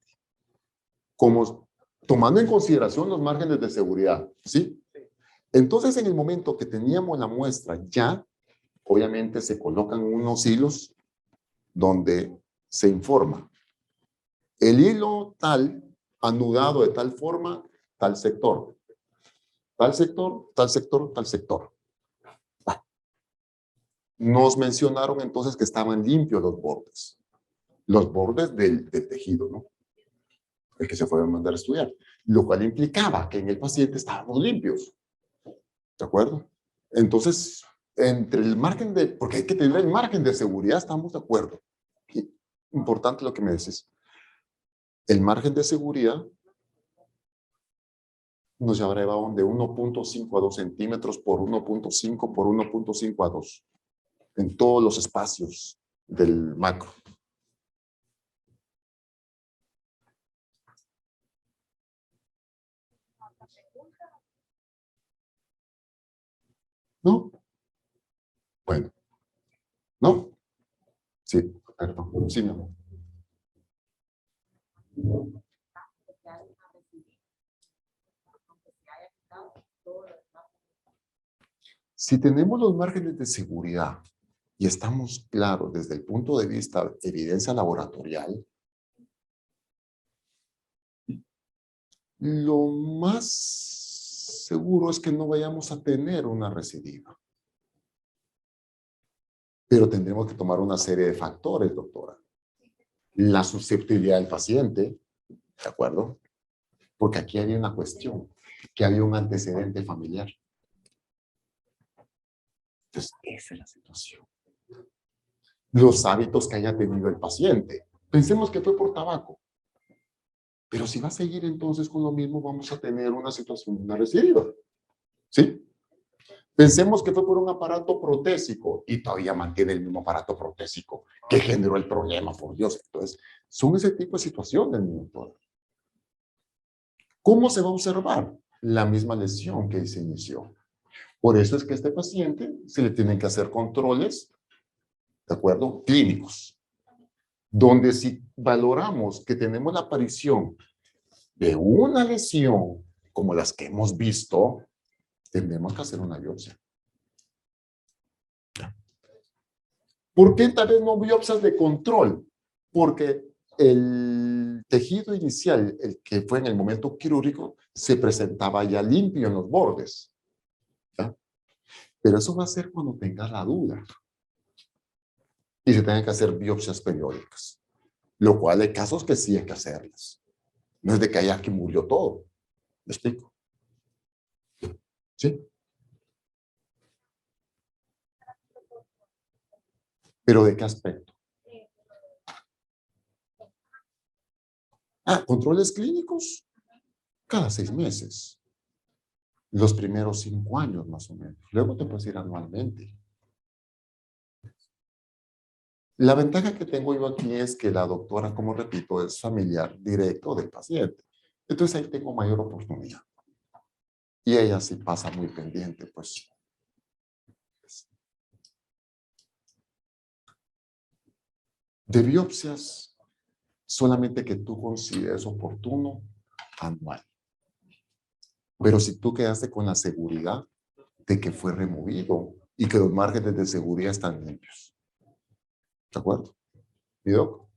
Como tomando en consideración los márgenes de seguridad, ¿sí? Entonces, en el momento que teníamos la muestra ya, obviamente se colocan unos hilos donde se informa. El hilo tal, anudado de tal forma, tal sector. Tal sector, tal sector, tal sector. Nos mencionaron entonces que estaban limpios los bordes del tejido, ¿no? El que se fue a mandar a estudiar, lo cual implicaba que en el paciente estábamos limpios, ¿de acuerdo? Entonces, entre el margen de, porque hay que tener el margen de seguridad, estamos de acuerdo. Y importante lo que me decís. El margen de seguridad nos llevaban de 1.5 a 2 centímetros por 1.5 por 1.5 a 2 en todos los espacios del macro. ¿No? Bueno. ¿No? Sí, perdón. Sí, mi amor. Si tenemos los márgenes de seguridad y estamos claros desde el punto de vista de evidencia laboratorial, lo más seguro es que no vayamos a tener una recidiva. Pero tendremos que tomar una serie de factores, doctora. La susceptibilidad del paciente, ¿de acuerdo? Porque aquí había una cuestión, que había un antecedente familiar. Entonces, esa es la situación. Los hábitos que haya tenido el paciente. Pensemos que fue por tabaco. Pero si va a seguir entonces con lo mismo, vamos a tener una situación de una recidiva. ¿Sí? Pensemos que fue por un aparato protésico y todavía mantiene el mismo aparato protésico que generó el problema, por Dios. Entonces, son ese tipo de situaciones, mi doctor. ¿Cómo se va a observar? La misma lesión que se inició. Por eso es que a este paciente se le tienen que hacer controles, ¿de acuerdo? Clínicos. Donde si valoramos que tenemos la aparición de una lesión como las que hemos visto, tendremos que hacer una biopsia. ¿Por qué tal vez no biopsias de control? Porque el tejido inicial, el que fue en el momento quirúrgico, se presentaba ya limpio en los bordes. ¿Ya? Pero eso va a ser cuando tenga la duda. Y se tengan que hacer biopsias periódicas. Lo cual hay casos que sí hay que hacerlas. No es de que haya que murió todo. ¿Me explico? ¿Sí? ¿Pero de qué aspecto? Controles clínicos cada 6 meses. Los primeros 5 años más o menos. Luego te puedes ir anualmente. La ventaja que tengo yo aquí es que la doctora, como repito, es familiar directo del paciente. Entonces ahí tengo mayor oportunidad. Y ella sí pasa muy pendiente, pues. De biopsias, solamente que tú consideres oportuno, anual. Pero si tú quedaste con la seguridad de que fue removido y que los márgenes de seguridad están limpios. ¿De acuerdo? ¿Mi doc?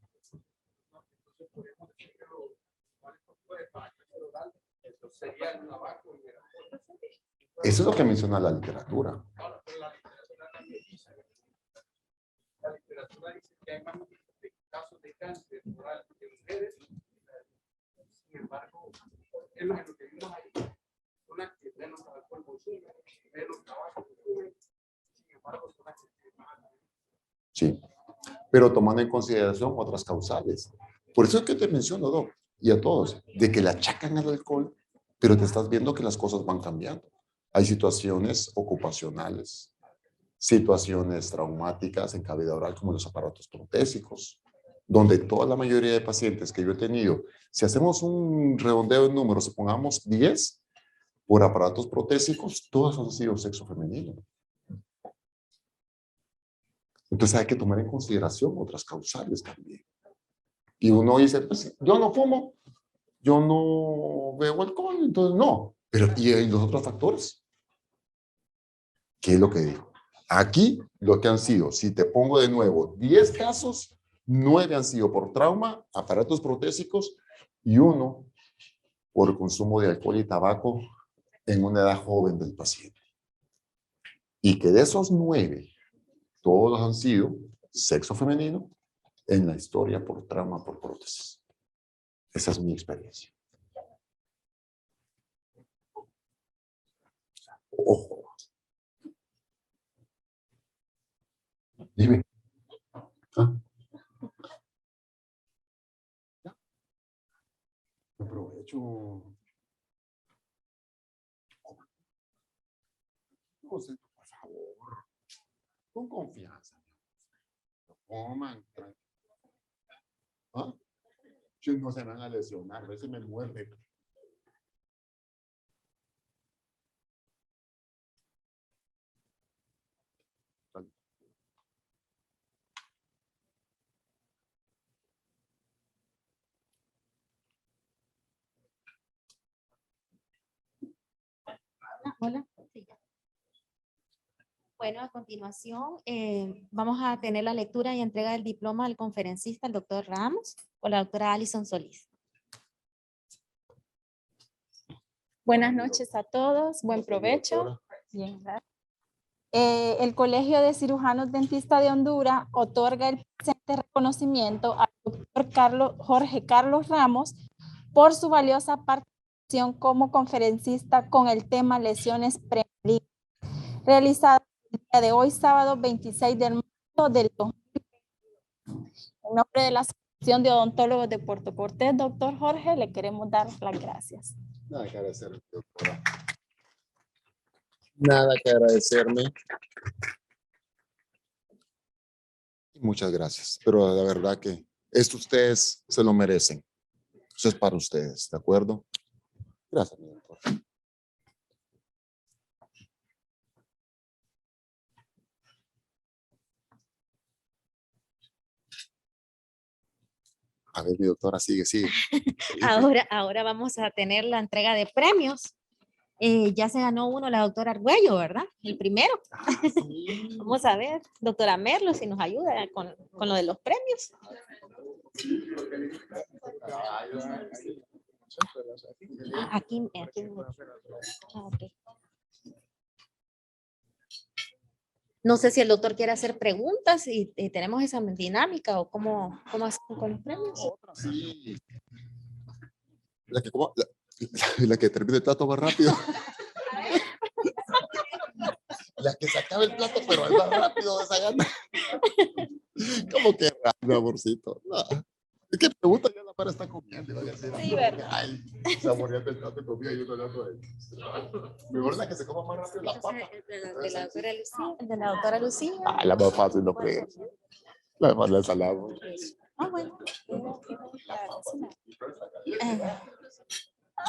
Eso es lo que menciona la literatura. La literatura dice que hay más casos de cáncer oral de mujeres. Sin embargo, es lo que vimos ahí. Una que menos alcohol consume, menos tabaco consume. Sin embargo, son las que más. Sí, pero tomando en consideración otras causales. Por eso es que te menciono, Doc, y a todos, de que le achacan al alcohol, pero te estás viendo que las cosas van cambiando. Hay situaciones ocupacionales, situaciones traumáticas en cavidad oral como los aparatos protésicos, donde toda la mayoría de pacientes que yo he tenido, si hacemos un redondeo de números, pongamos 10 por aparatos protésicos, todos han sido sexo femenino. Entonces hay que tomar en consideración otras causales también. Y uno dice, pues yo no fumo, yo no bebo alcohol, entonces no. Pero ¿y los otros factores? ¿Qué es lo que digo? Aquí lo que han sido, si te pongo de nuevo 10 casos, 9 han sido por trauma, aparatos protésicos y 1 por consumo de alcohol y tabaco en una edad joven del paciente. Y que de esos 9, todos han sido sexo femenino en la historia por trauma por prótesis. Esa es mi experiencia. Ojo. Dime. Aprovecho. José, por favor. Con confianza. Coman. ¿Ah? No se van a lesionar. A veces me muerde. Hola. Sí, ya. Bueno, a continuación vamos a tener la lectura y entrega del diploma del conferencista, el doctor Ramos, o la doctora Alison Solís. Buenas noches a todos, buen provecho. Bien, gracias. El Colegio de Cirujanos Dentistas de Honduras otorga el presente reconocimiento al doctor Jorge Carlos Ramos por su valiosa participación como conferencista con el tema lesiones premalignas, realizada el día de hoy, sábado 26 de marzo del 2020. En nombre de la Asociación de Odontólogos de Puerto Cortés, doctor Jorge, le queremos dar las gracias. Nada que agradecerme, doctora. Nada que agradecerme. Muchas gracias, pero la verdad que esto ustedes se lo merecen. Eso es para ustedes, ¿de acuerdo? Gracias, mi doctor. A ver, mi doctora, sigue. Ahora vamos a tener la entrega de premios. Ya se ganó uno la doctora Argüello, ¿verdad? El primero. Sí. Vamos a ver, doctora Merlo, si nos ayuda con lo de los premios. Aquí. Okay. No sé si el doctor quiere hacer preguntas y tenemos esa dinámica o cómo hacemos con los premios. Sí. La que termine el plato más rápido. La que se acabe el plato, pero es más rápido, esa gana. ¿Cómo que rápido, amorcito? No. Es que pregunta ya la para está comiendo. Y va a decir, Sí, ¿verdad? ay, saboreando el plato de comida y uno hablando de mejor la que se coma más rápido la papa. De la doctora Lucía. De la doctora Lucía. Ah, la más fácil, no creo. La más la ensalada. Ah, bueno.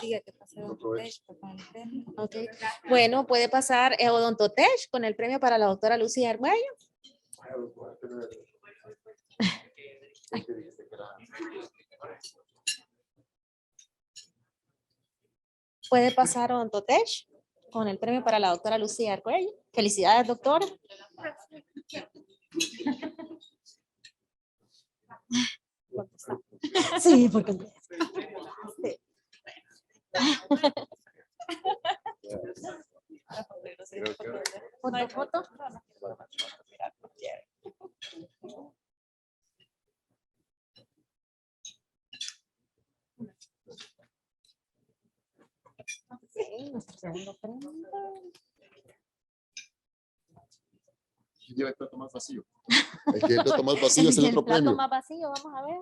Diga que pase Odontotech con el premio. Ok. Bueno, puede pasar Odontotech con el premio para la doctora Lucía Argüello. Puede pasar Odontotech con el premio para la doctora Lucía Argüello. Felicidades, doctora. Sí, porque sí. ¿Foto? Sí, nuestro segundo premio. Lleva el plato más vacío. El que el plato más vacío es el otro plato premio. más vacío, vamos a ver.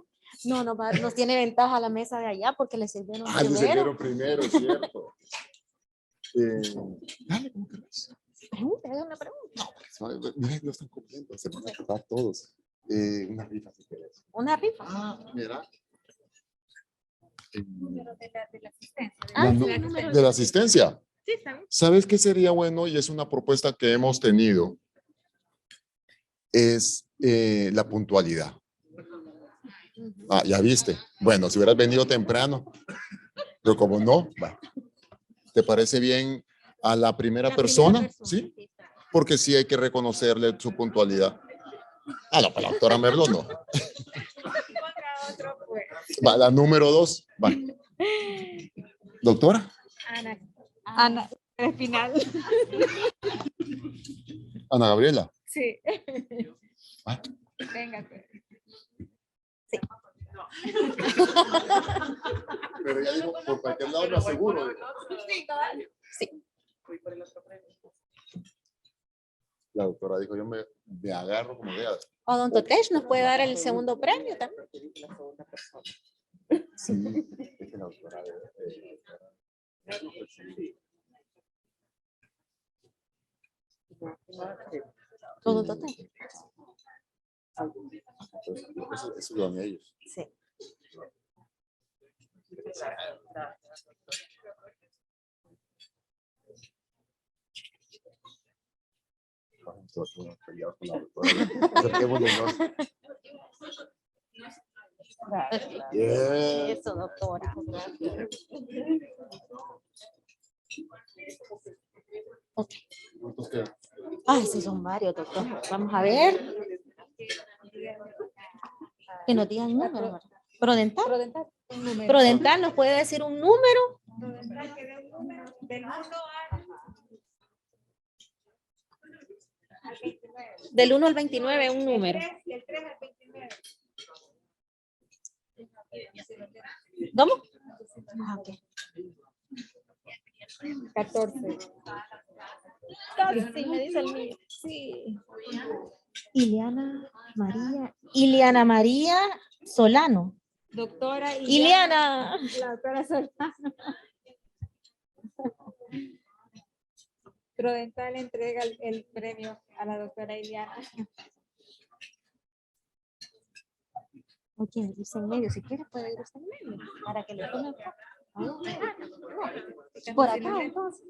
No, nos tiene ventaja la mesa de allá porque le sirvieron Ah, le primero. sirvieron primero, es cierto. Dale, ¿cómo querés? Pregunta, haga una pregunta. Mira, no están comiendo, se van a acabar todos. Una rifa, si querés. Una rifa. Ah, mira. Número de la asistencia. Ah, La sí, nu- número de la asistencia. Sí, está bien. ¿Sabes qué sería bueno? Y es una propuesta que hemos tenido. Es la puntualidad. Ah, ya viste. Bueno, si hubieras venido temprano. Pero como no, va. ¿Te parece bien a la primera persona? ¿Sí? Porque sí hay que reconocerle su puntualidad. Ah, no, para la doctora Merlo no. Va, la número 2. Va. Doctora. Ana, al final. Ana Gabriela. Sí. Ah. Venga, pues. Pero ya digo, por cualquier lado me aseguro. Sí. La doctora dijo, yo me agarro como vea. Odontotech nos puede dar el segundo premio también. Sí, es que la doctora Odontotech. eso lo dan ellos. Sí. Yeah. Eso, doctora. Ok. ¿Cuántos quedan? Ay, sí, son varios, doctor. Vamos a ver. Que nos digan números. Prodental. Prodental. Un número. Prodental nos puede decir un número. Prodental que dé un número del 1 al Del 1 al 29, un número. Del 3 al 29. ¿Cómo? Ah, ok. 14. Sí, me dice el mío. Sí. Ileana María Solano. Doctora Ileana. La doctora Solano. Prodental entrega el premio a la doctora Ileana. Ok, dice en medio. Si quieres puede ir usted en medio. Para que le tome foto. Por acá, entonces.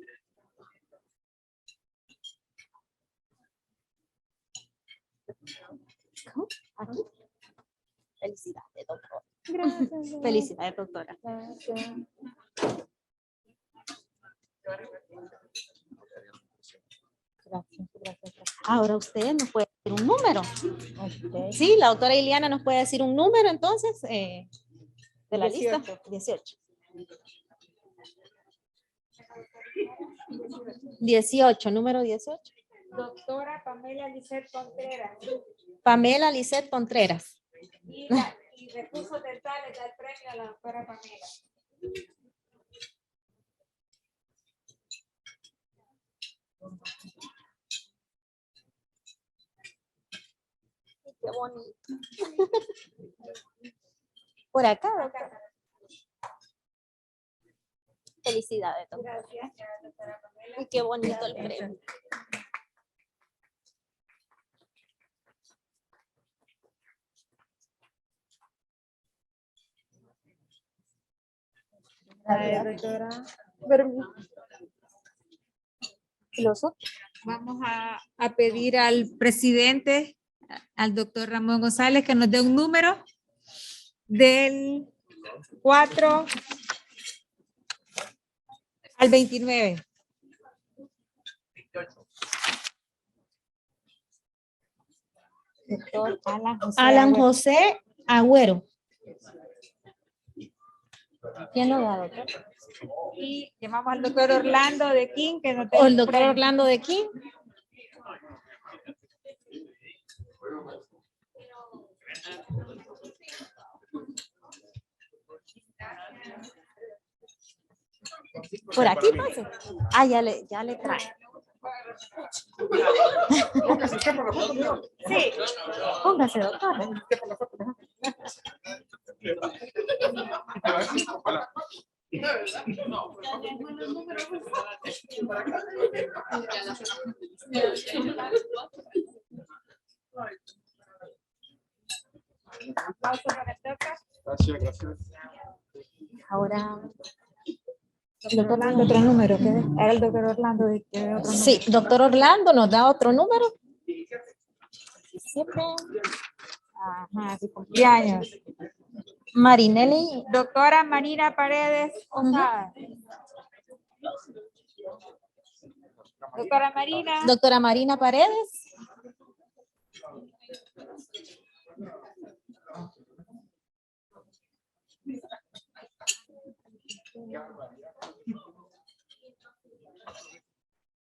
Aquí. Felicidades, doctora. Gracias. Felicidades, doctora. Gracias. Ahora usted nos puede decir un número. Sí, la doctora Ileana nos puede decir un número, entonces, de la 18. lista. 18. 18, número 18. Doctora Pamela Lisset Contreras. Pamela Lisset Contreras. Y recursos dentales da el premio a la doctora Pamela. Qué bonito. Por acá, doctora. Felicidades, doctora. Gracias, doctora Pamela. Y qué bonito el premio. Doctora. ¿Y los otros? Vamos a pedir al presidente, al doctor Ramón González, que nos dé un número del 4 al 29. Doctor Alan José Agüero. ¿Quién lo da, doctor? Y llamamos al doctor Orlando de King, que nos dé O el un doctor premio. Orlando de King. Por aquí pase. Ah, ya le trae. Sí, póngase, doctor. Aplauso para el doctor. Gracias, gracias. Ahora, Doctor Orlando, otro número. Era el doctor Orlando de que otro sí, doctor Orlando nos da otro número. 17. Ajá, su cumpleaños. Marinelli. Doctora Marina Paredes Osada. Doctora Marina. Doctora Marina Paredes.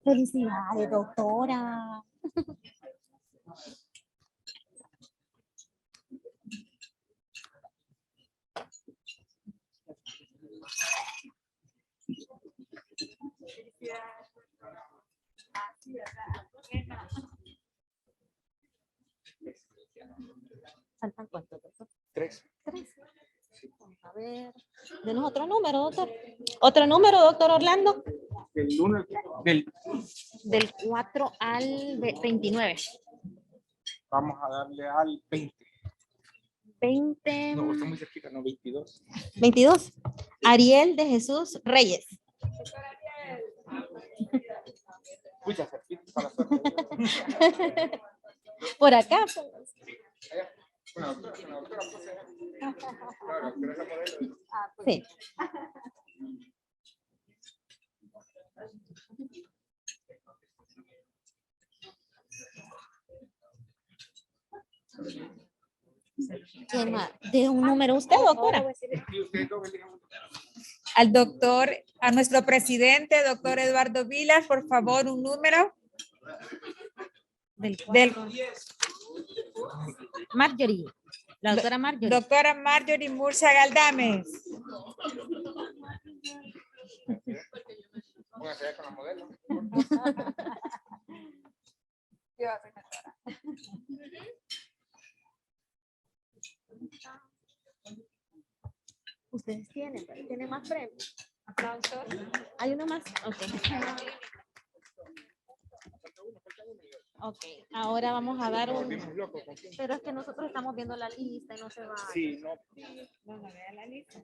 Felicidades, doctora. ¿Faltan cuántos, doctor? 3. 3. A ver, denos otro número, doctor. Otro número, doctor Orlando. Del 4 al 29. Vamos a darle al 20. 20. No, está muy cerquita, no, 22. 22. Ariel de Jesús Reyes. Muchas cerquita para la suerte. Por acá. Una doctora, pues, claro, pero esa modelo. Sí. ¿Quién más? ¿De un número usted, doctora? Y ustedes dos elijan. Al doctor, a nuestro presidente, doctor Eduardo Vilas, por favor, un número. Del Marjorie. La doctora Marjorie. doctora Marjorie Murcia Galdames. Pónganse allá con la modelo. Ustedes tienen más premios. Aplausos. ¿Hay uno más? Ok. Ok, ahora vamos a dar un... Pero es que nosotros estamos viendo la lista y no se va... Sí, no. Vamos a ver la lista.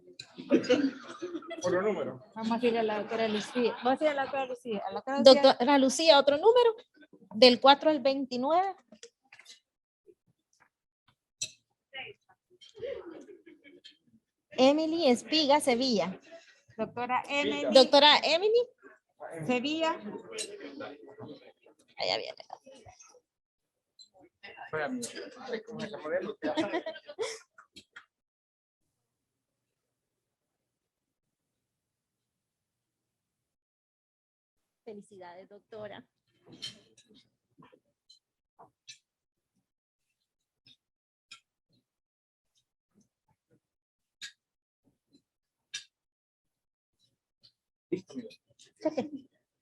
Otro número. Vamos a ir a la doctora Lucía. Vamos a ir a la doctora Lucía. A la doctora Lucía. Doctora Lucía, otro número. Del 4 al 29. Emily Espiga Sevilla. Doctora Emily Doctora Emily. Sevilla. Allá viene. Con esa modelo. Felicidades, doctora.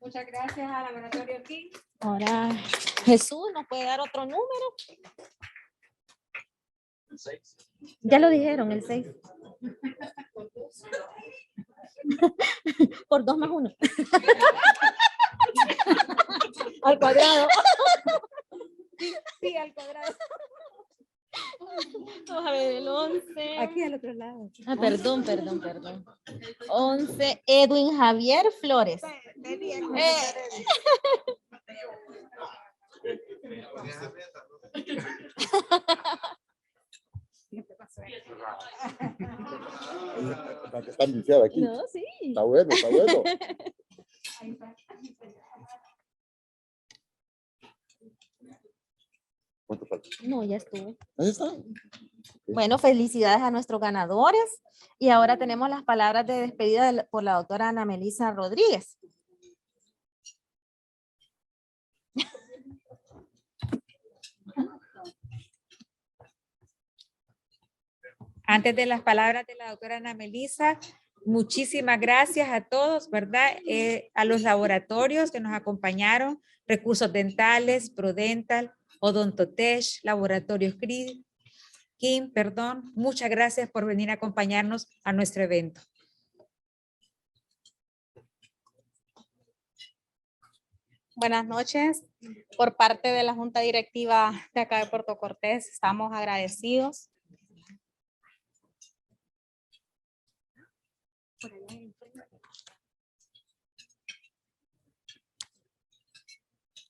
Muchas gracias al Laboratorio King. Ahora, Jesús, ¿nos puede dar otro número? Ya lo dijeron, el 6. Por 2 más 1. Al cuadrado. Sí, al cuadrado. Vamos a ver, el 11. Aquí al otro lado. Ah, perdón. 11, Edwin Javier Flores. La que está iniciada aquí. No, sí. Está bueno, está bueno. ¿Cuánto falta? No, ya estuvo. Ahí está. Bueno, felicidades a nuestros ganadores. Y ahora tenemos las palabras de despedida por la doctora Ana Melisa Rodríguez. Antes de las palabras de la doctora Ana Melisa, muchísimas gracias a todos, ¿verdad? A los laboratorios que nos acompañaron, Recursos Dentales, ProDental, Odontotech, Laboratorios Kim, perdón. Muchas gracias por venir a acompañarnos a nuestro evento. Buenas noches. Por parte de la Junta Directiva de acá de Puerto Cortés, estamos agradecidos.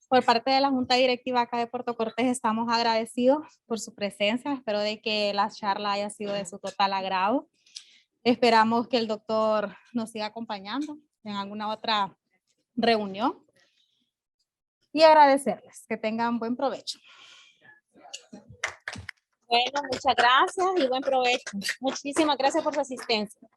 Por parte de la Junta Directiva acá de Puerto Cortés, estamos agradecidos por su presencia. Espero de que la charla haya sido de su total agrado. Esperamos que el doctor nos siga acompañando en alguna otra reunión. Y agradecerles. Que tengan buen provecho. Bueno, muchas gracias y buen provecho. Muchísimas gracias por su asistencia.